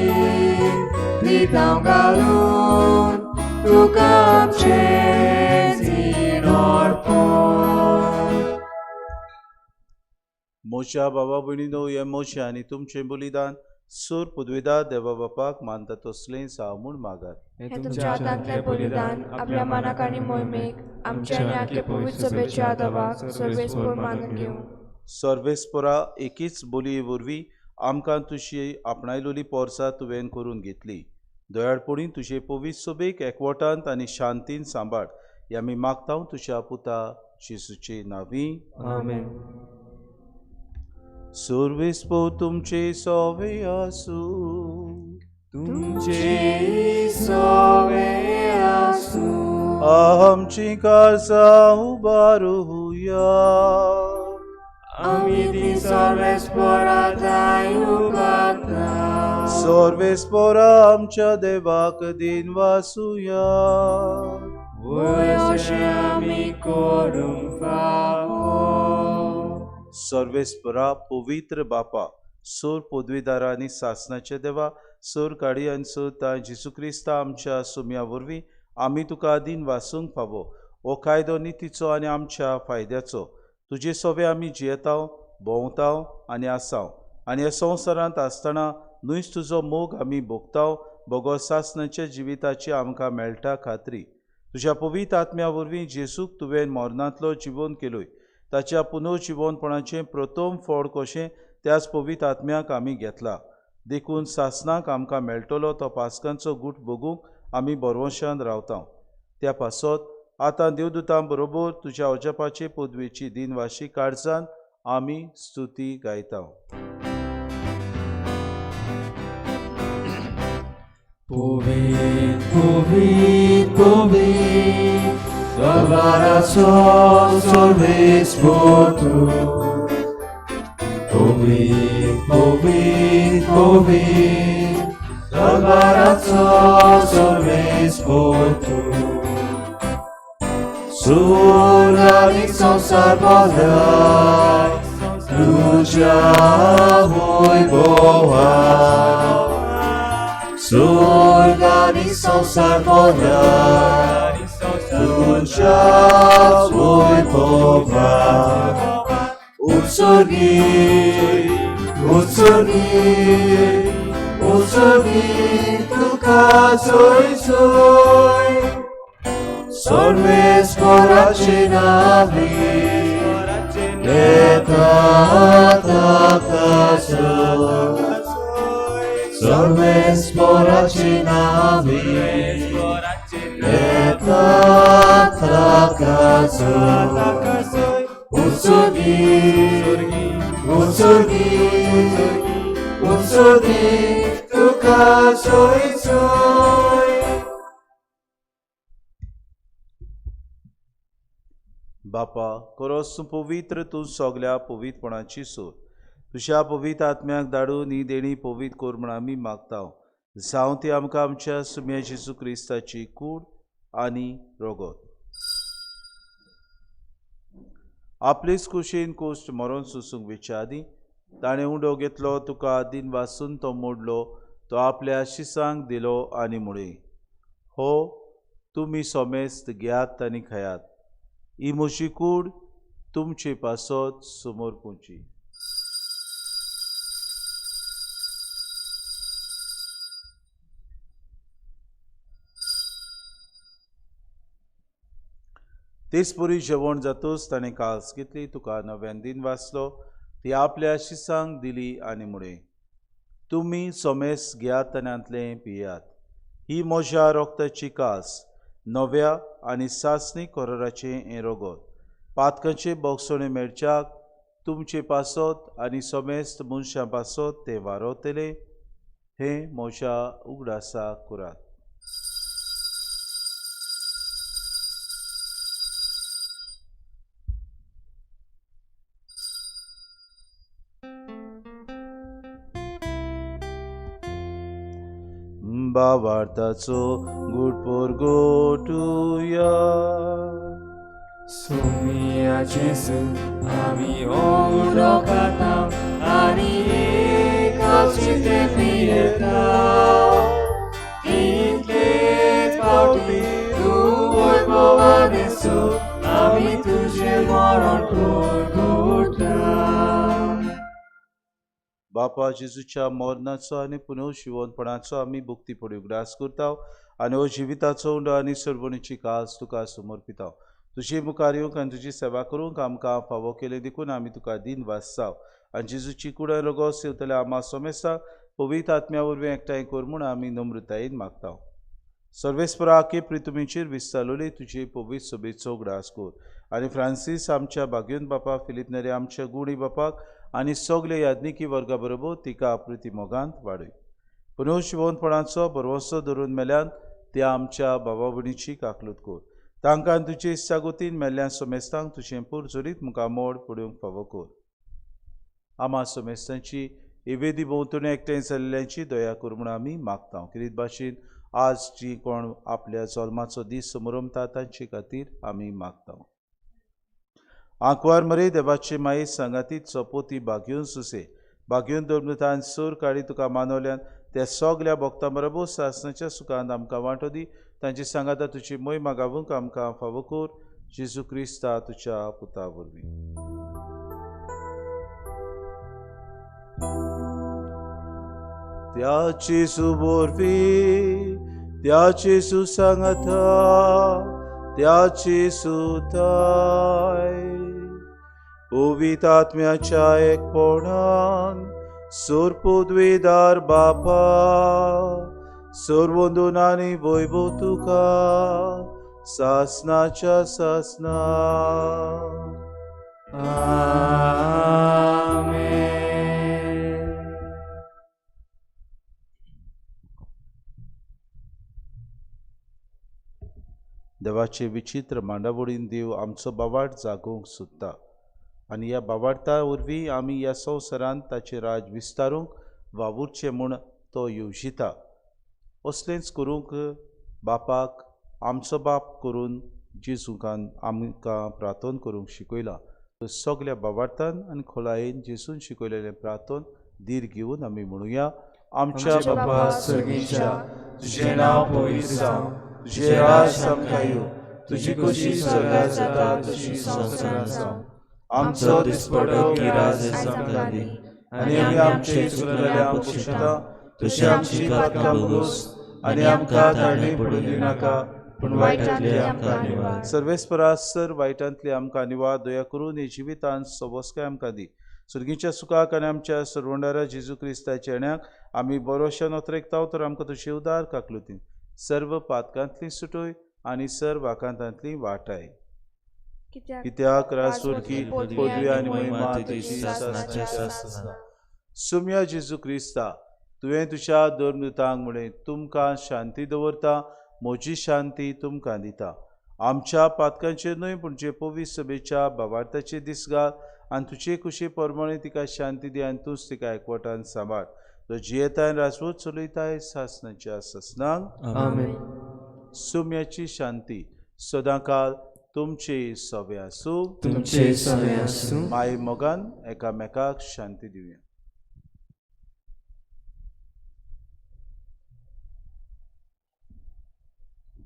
दितां घालून तुका आमचें जीण अर्पण. मोशा बाबा भयणीनो, हें मोशें आनी तुमचें बलिदान सूर पुदविदा देवा बापाक मानता तसलें जावं म्हूण मागात. हे तुमच्या हातांतलें बलिदान आपल्या मनाक आनी मोहिमेक आमचे आनी आख्खे पवित्र सभेच्या आदाराक सर्वेस्पर मानून घेवं. सर्वेस्परा एकीच बोलये वरवीं आमकां तुजी आपणायलोली पोरसां तुवें करून घेतली. दयाळपणी तुजे पवित्र सभेक एकवटांत आनी शांतीन सांबाळ. हें आमी मागता तुज्या पुता जेसूचे नांवीं. आमेन. सर्वेस्पो तुमचे सोवे आसूं, तुमचे सोवे आसूं, आमची काळजां उबारूया. आमी ती सर्वेस्परांताय उबारता. सर्वेस्परा आमच्या देवाक दिन वासुया. वय अशें आमी करूंक फावो. सर्वेस्परा पवित्र बापा, सोर पदवीदारा आनी सासणाचे देवा, सोर काडी आनी सोता जेसू क्रिस्ता आमच्या सोम्या वरवीं आमी तुका दिन वासूंक फावो. हो कायदो नितीचो आनी आमच्या फायद्याचो. तुजे सोबे आमी जियेताव, भोंवताव आनी आसाव, आनी ह्या संवसारांत आसतना न्हूच तुजो मोग आमी भोगताव. बोगो सासणाच्या जिविताची आमकां मेळटा खात्री. तुज्या पवित्र आत्म्या वरवीं जेसूक तुवें मरणांतलो जिवोवन केलोय, ताच्या पुनर्जिवनपणाचें प्रथम फळ कशें त्याच पवित्र आत्म्याक आमी घेतला. देखून सासणाक आमकां मेळटलो तो पासकांचो गूट भोगूंक आमी बरवशान रावता. त्या पासत आतां देवदूतां बरोबर तुज्या अजपाचे पदवेची दिनवाशी काळजान आमी स्तुती गायता. Povit, povit, povit, salvaraso solvespo tu. Povit, povit, povit, salvaraso solvespo tu. Surganik संसार बोधाय, तुझ्या होय बोहाय. Surganik संसार बोधाय, तुझ्या होय बोहाय. उत्सुकी तुका सोय सोय सर्वेस्पराचे नावी येता ताका सोय सर्वेस्पराचे नावी येता ताका सोय उत्सुकी तुका सोय सोय. बापा खरोच तूं पवित्र, तूं सगल्या पवित्रपणाची सोय. तुज्या पवित्र आत्म्याक धाडून ही देणी पवित्र कोर म्हण आमी मागता. जावं ती आमकां आमच्या सुम्या जेजू क्रिस्ताची कूड आनी रोगोत. आपलीच कुशीन कुश्ट मरोन सुसूंक विचारी ताणें उंडो घेतलो, तुका दिन वासून तो मोडलो, तो आपल्या शिसांक दिलो आनी म्हळें, हो तुमी सोमेस्त घेयात आनी खायात, ही म्हजी कूड तुमचे पासत समोर पोंची. तेच पुरी जेवण जातूच ताणें कास घेतली, तुका नव्यान दिन वाचलो, ती आपल्या शिसांक दिली आनी म्हळें, तुमी सोमेस घेयात आनी आंतलें पियात, ही म्हज्या रोगताची कास, नव्या आनी सासणी कोराराचें हें रोगोत. पातकांचे बोगसोणे मेळच्याक तुमचे पासत आनी सोमेस्त मनशां पासत तें वारोतलें, हें म्हज्या उगडासा करात. भावार्थाचो गुटपोर गोटुया. सोमिया जेजू आमी ओंडो खाता आनी एकाची ते पियेता. इतलेच फावटी तूं वैभवान येसू आमी तुजें मरण घोटा. बापा जेजूच्या मरणाचो आनी पुनर्जिवनपणाचो आमी भुक्ती पडूं उगडास करता आनी हो जिविताचो उंडो आनी सर्वणीची कास तुका समर्पिता. तुजी मुखार येवंक आनी तुजी सेवा करूंक आमकां फावो केले देखून आमी तुका दिन वाचता आनी जेजूची कुडा रोगोस येवतले आमा सोमेसा पवित्र आत्म्या वरवीं एकठांय कर म्हूण आमी नम्रतायेन मागता. सर्वेस्परा के प्रितुमेचेर विस्तारलोली तुजे पवित्र सभेचो उगडास कर आनी फ्रांसीस आमच्या भाग्योन बापा, फिलीप नेरे आमच्या गुणी बापाक आनी सगळे याज्ञिकी वर्गा बरोबर तिका अप्रती मोगांत वाडय. पुनर्जिवनपणाचो बरवंसो धरून मेल्यान त्या आमच्या भावा भयणीची काकलूत कर. तांकां तुजे इश्टागोतीन मेल्ल्या सोमेस्तांक तुजें पुरजोरीत मुखामोड पडूंक फावो कर. आमा सोमेस्तांची एवेदी भोंवतणी एकठांय जाल्ल्यांची दया कर म्हूण आमी मागता. कितें भाशेन आज जी कोण आपल्या जल्माचो दीस समोरमता तांचे खातीर आमी मागता. आंकवार मरे देवाचे माये सांगातीत चपोती बागेवन सुसे बागेवन दवरतान सूर काडी तुका मानवल्यान त्या सगल्या भक्तां बरोबर सासणाच्या सुखांत आमकां वांटो दी. तांची सांगाता तुजी मोय मागावूंक आमकां फावो कर. जेजू क्रिस्ता तुज्या पुता वरवीं. त्याची सुबोरवी त्याची सुसंगता त्याची सुताय पवित्र आत्म्याच्या एकपणान सोरपोद्वेदार बापा सर्वोंदोनानी वैभव तुका सासनाच्या सासना. देवाचे विचित्र मांडावळीन देव आमचो बावार्थ जागोवंक सोदता आनी ह्या बावार्था वरवीं आमी ह्या संवसारांत ताचें राज विस्तारूंक वावुरचें म्हूण तो येवजिता. असलेंच करूंक बापाक आमचो बाप करून जेजूकान आमकां प्रार्थना करूंक शिकयला. सगल्या बावार्थान आनी खोलायेन जेजून शिकयलेलें प्रार्थना धीर घेवन आमी म्हणुया. आमच्या बापा सर्गीच्या तुजें नांव पवित्र जावं, तुजें राज आमकां येवं, तुजी कशी स्वर्गांत जाता तशी संवसारांत जावं. आमचो दिसपटो गिराज आमकां आनी आमी आमचे चुकलेल्या आमकां क्षमता तशी आमची पातकां भोगूस आनी आमकां ताळणी पडूं दिनाका पूण वायटांतली आमकां निवाड. सर्वेस्परा सर वायटांतली आमकां निवाड दया करून ही जिवितांत सोबोसकाय आमकां दी. सुर्गीच्या सुखाक आनी आमच्या सर्वंडारा जेजू क्रिस्ताच्या येण्याक आमी बरोशान उतरेकताव तर आमकां तुजी उदार काकलुती. सर्व पातकांतली सुटोय आनी सर्व वाकांतांतली वाटाय. कित्याक राजवडकी पदवी आनी महिमा तुजी आसा. सुम्या जेजू क्रिस्ता तुवें तुज्या धर्मदूतांक म्हणलें तुमकां शांती दवरता, म्हजी शांती तुमकां दिता. आमच्या पातकांचेर न्हय पूण जे पवित्र सभेच्या भावार्थाचे दीस घाल आनी तुजे कुशी परमणे तिका शांती दी आनी तूंच तिका एकवटान सांबाळ. तो जियेताय राजवट चलयताय सासणाच्या ससनांक. आमेन. सुम्याची शांती सदांकाळ तुमचे सवे आसूं. तुमचे सवे आसूं. माय मोगान एकामेकाक शांती दिवया.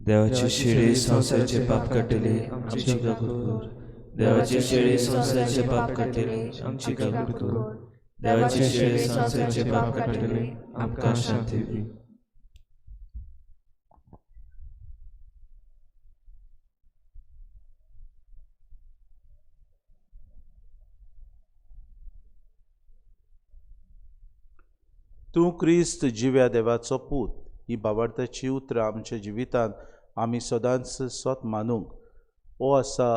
देवाची शिडी संवसाराचे पाप काडटली आमची काकूर. देवाची शिडी संवसाराचे पाप काडटली आमची काकूर. देवाची शिडी संवसाराचे पाप काडटली आमकां शांती दी. तूं क्रिस्त जिव्या देवाचो पूत ही भावार्थाची उतरां आमच्या जिवितांत आमी सदांच स्वत मानूंक. ओ आसा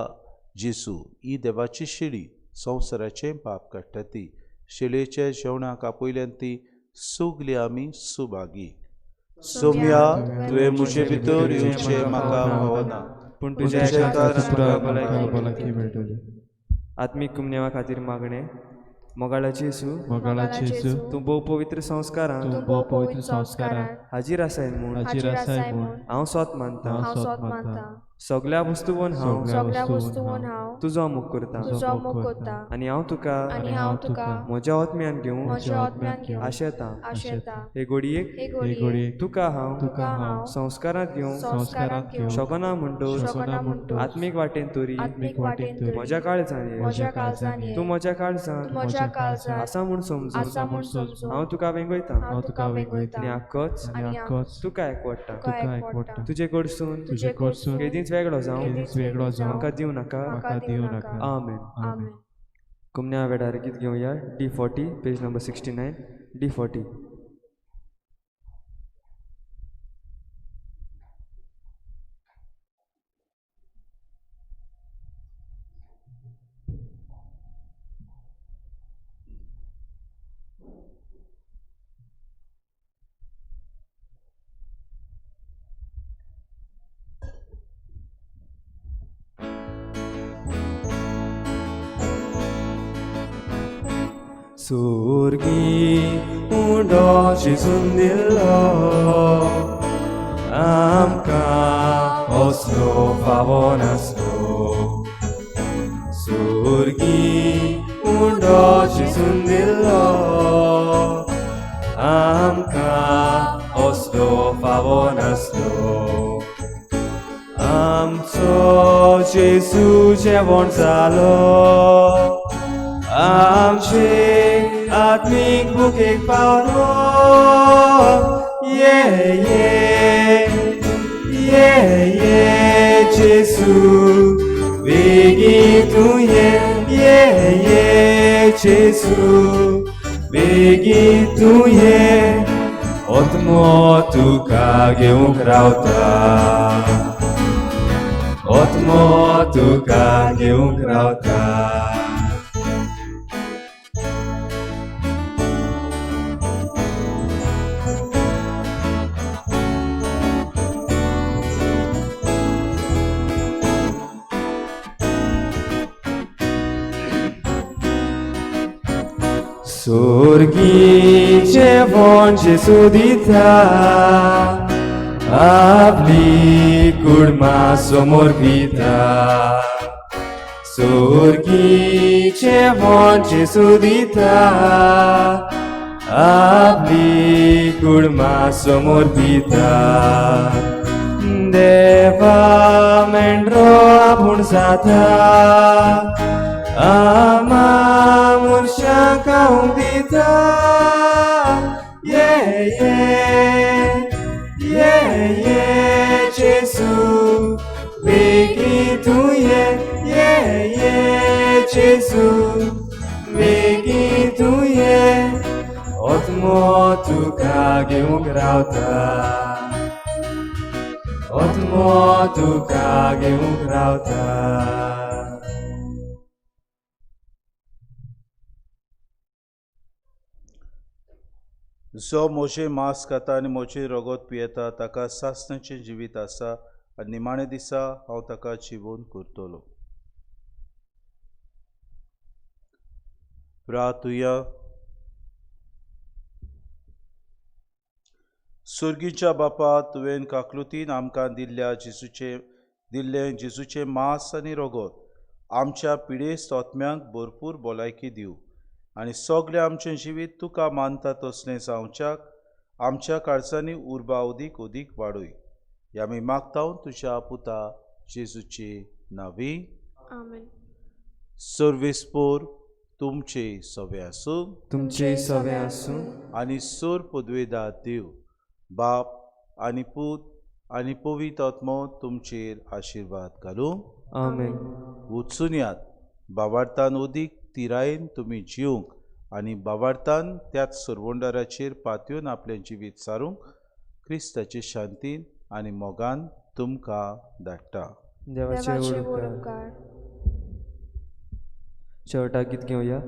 जेसू ही देवाची शिडी संवसाराचें पाप काडटा ती. शिळेच्या जेवणाक आपयल्यान ती सुगली आमी सुभागी. सोम्या तुवें म्हजे भितर येवचें म्हाका भावना पूण तुज्या भलायकी मेळटली. आत्मीक कुमनेवा खातीर मागणे. मोगाळाची येसू तूं भोव पवित्र संस्कारांत हाजीर आसाय म्हूण हांव स्वत मानता. सगळ्या वस्तूवन हांव तुजो मोग करता आनी हांव तुका म्हज्या आत्म्यान घेवं आशेता. हे घडयेक तुका हांव संस्कारांत घेवं शोगना म्हणटो आत्मीक वाटेन तोरी म्हज्या काळजांत तूं म्हज्या काळजांत आसा म्हूण समजून हांव तुका वेंगयता आनी आख्खोच तुका एकवडटा. तुजे कडसून केदींच वेगळो जावं म्हाका दिवं नाका. आमेन. कुमन्या वेळार गीत घेवया. D40 page number 69. D40. Surgi undo Jesun dillo amka oslo favonaslo. Surgi undo Jesun dillo amka oslo favonaslo. Amco Jesu jewon zalo आमचे आत्मीक भुकेक पावलो. ये जेसू बेगीन तूं ये जेसू बेगीन तूं ये. ओतमो तुका घेवंक रावता. ओतमो तुका घेवंक रावता. Surgi jewon Jesu dita आपली कुडमा समोर पिता. Surgi jewon Jesu dita आपली कुडमा समोर पिता. देवा मेंढरो आपूण जाता Ama mursha kaundita Jesus begitu Jesus begitu Otmo tu kage ugrauta Otmo tu kage ugrauta जो मोशे मांस खाता आनी मोचे रगत पियेता ताका सासणाचें जिवीत आसा आनी निमाणे दिसा हांव ताका जिवून करतलो. प्रार्थुया. सुर्गीच्या बापा, तुवें काकलुतीन आमकां दिल्लें जेजूचें मांस आनी रगत आमच्या पिडेस्त आत्म्यांक भरपूर भलायकी दिवं आनी सगळें आमचें जिवीत तुका मानता तसलें जावच्याक आमच्या काळजांनी उर्बा उदीक वाडोय. ह्या आमी मागतां तुज्या पुता जेजूचे नांवी. आमेन. सर्वेस्पोर तुमचे सवे आसूं. तुमचे सवे आसूं. आनी सोर पदवेदार देव बाप आनी पूत आनी पवित्र आत्मो तुमचेर आशिर्वाद घालूं. आमेन. वचून यात. बावार्थान उदीक तिरायेन तुमी जिवंक आनी बावार्थान त्याच सुरवंडाराचेर पातयेवन आपलें जिवीत सारूंक क्रिस्ताचे शांतीन आनी मोगान तुमकां धाडटा. देवाचे उपकार. शेवटा गीत घेवया.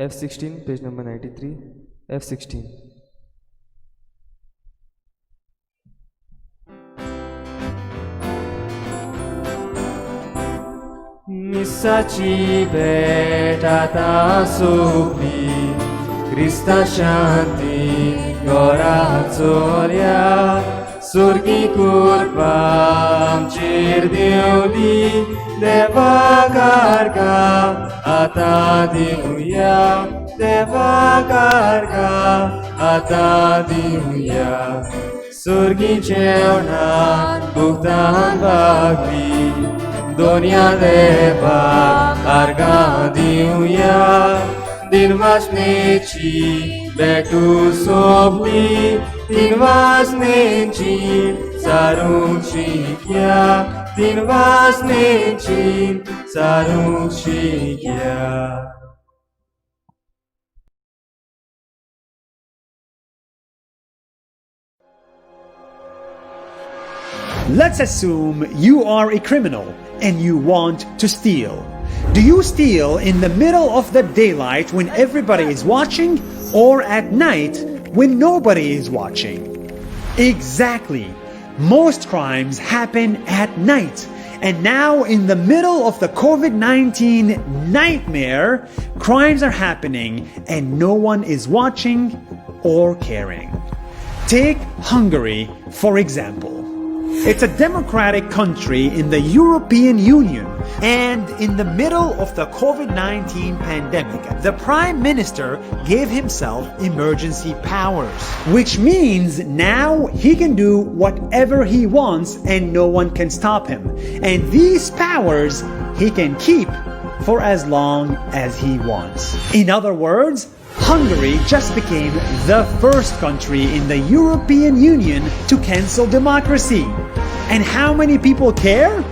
F16 page number 93. F16. Missaci betata supli Krista shanti gorazolia Surgi kurpam cir deuli Deva garga ata diuya Deva garga ata diuya Surgi ceuna buktan bagli Dunia deva arga diuya din vasneci betu sobli din vasneci sarunchikya din vasneci sarunchikya. Let's assume you are a criminal and you want to steal. Do you steal in the middle of the daylight when everybody is watching, or at night when nobody is watching? Exactly. Most crimes happen at night. And now, in the middle of the COVID-19 nightmare, crimes are happening and no one is watching or caring. Take Hungary, for example. It's a democratic country in the European Union, and in the middle of the COVID-19 pandemic, the Prime Minister gave himself emergency powers, which means now he can do whatever he wants and no one can stop him. And these powers he can keep for as long as he wants. In other words, Hungary just became the first country in the European Union to cancel democracy. And how many people care?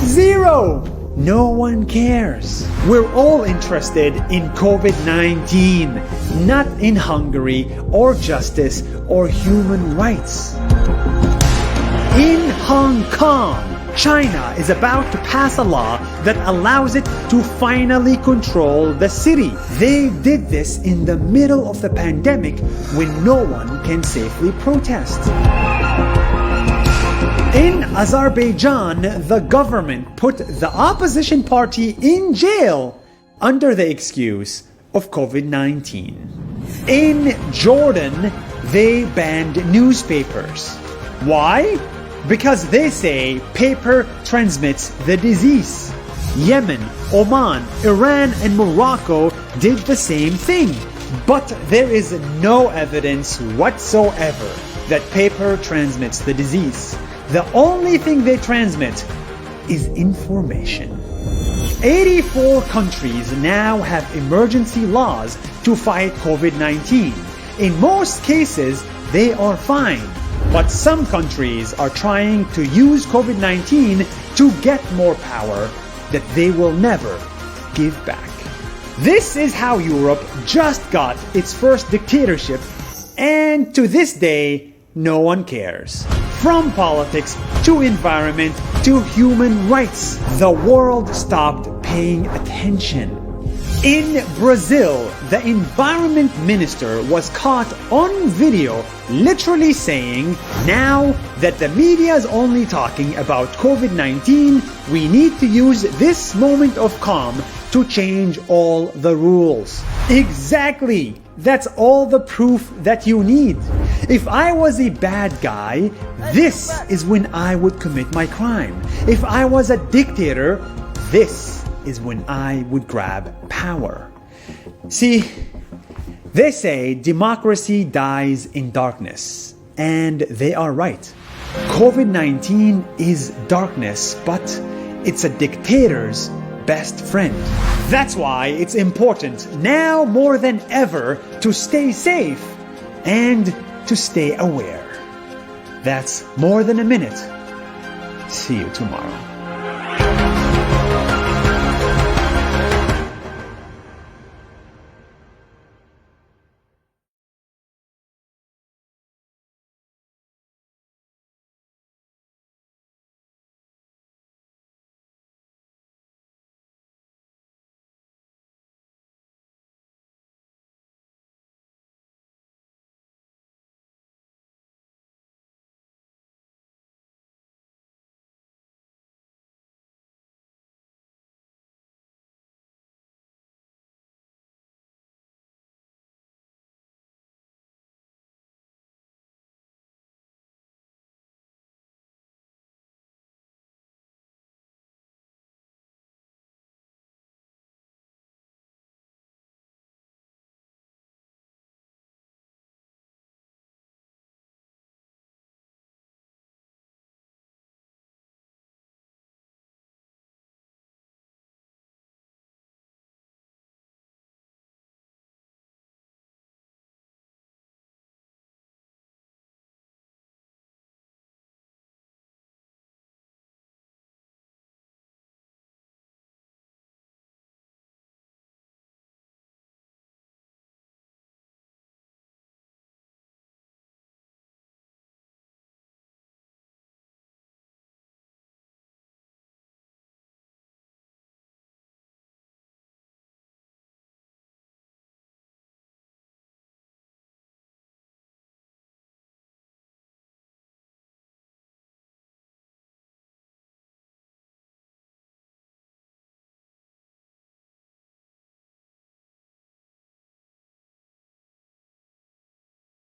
Zero! No one cares. We're all interested in COVID-19, not in Hungary or justice or human rights. In Hong Kong, China is about to pass a law that allows it to finally control the city. They did this in the middle of the pandemic when no one can safely protest. In Azerbaijan, the government put the opposition party in jail under the excuse of COVID-19. In Jordan, they banned newspapers. Why? Because they say paper transmits the disease. Yemen, Oman, Iran, and Morocco did the same thing. But there is no evidence whatsoever that paper transmits the disease. The only thing they transmit is information. 84 countries now have emergency laws to fight COVID-19. In most cases, they are fine. But some countries are trying to use COVID-19 to get more power that they will never give back. This is how Europe just got its first dictatorship, and to this day, no one cares. From politics to environment to human rights, the world stopped paying attention. In Brazil, the environment minister was caught on video literally saying, "Now that the media is only talking about COVID-19, we need to use this moment of calm to change all the rules." Exactly! That's all the proof that you need. If I was a bad guy, this is when I would commit my crime. If I was a dictator, this is when I would grab power. See, they say democracy dies in darkness, and they are right. COVID-19 is darkness, but it's a dictator's best friend. That's why it's important now more than ever to stay safe and to stay aware. That's more than a minute. See you tomorrow.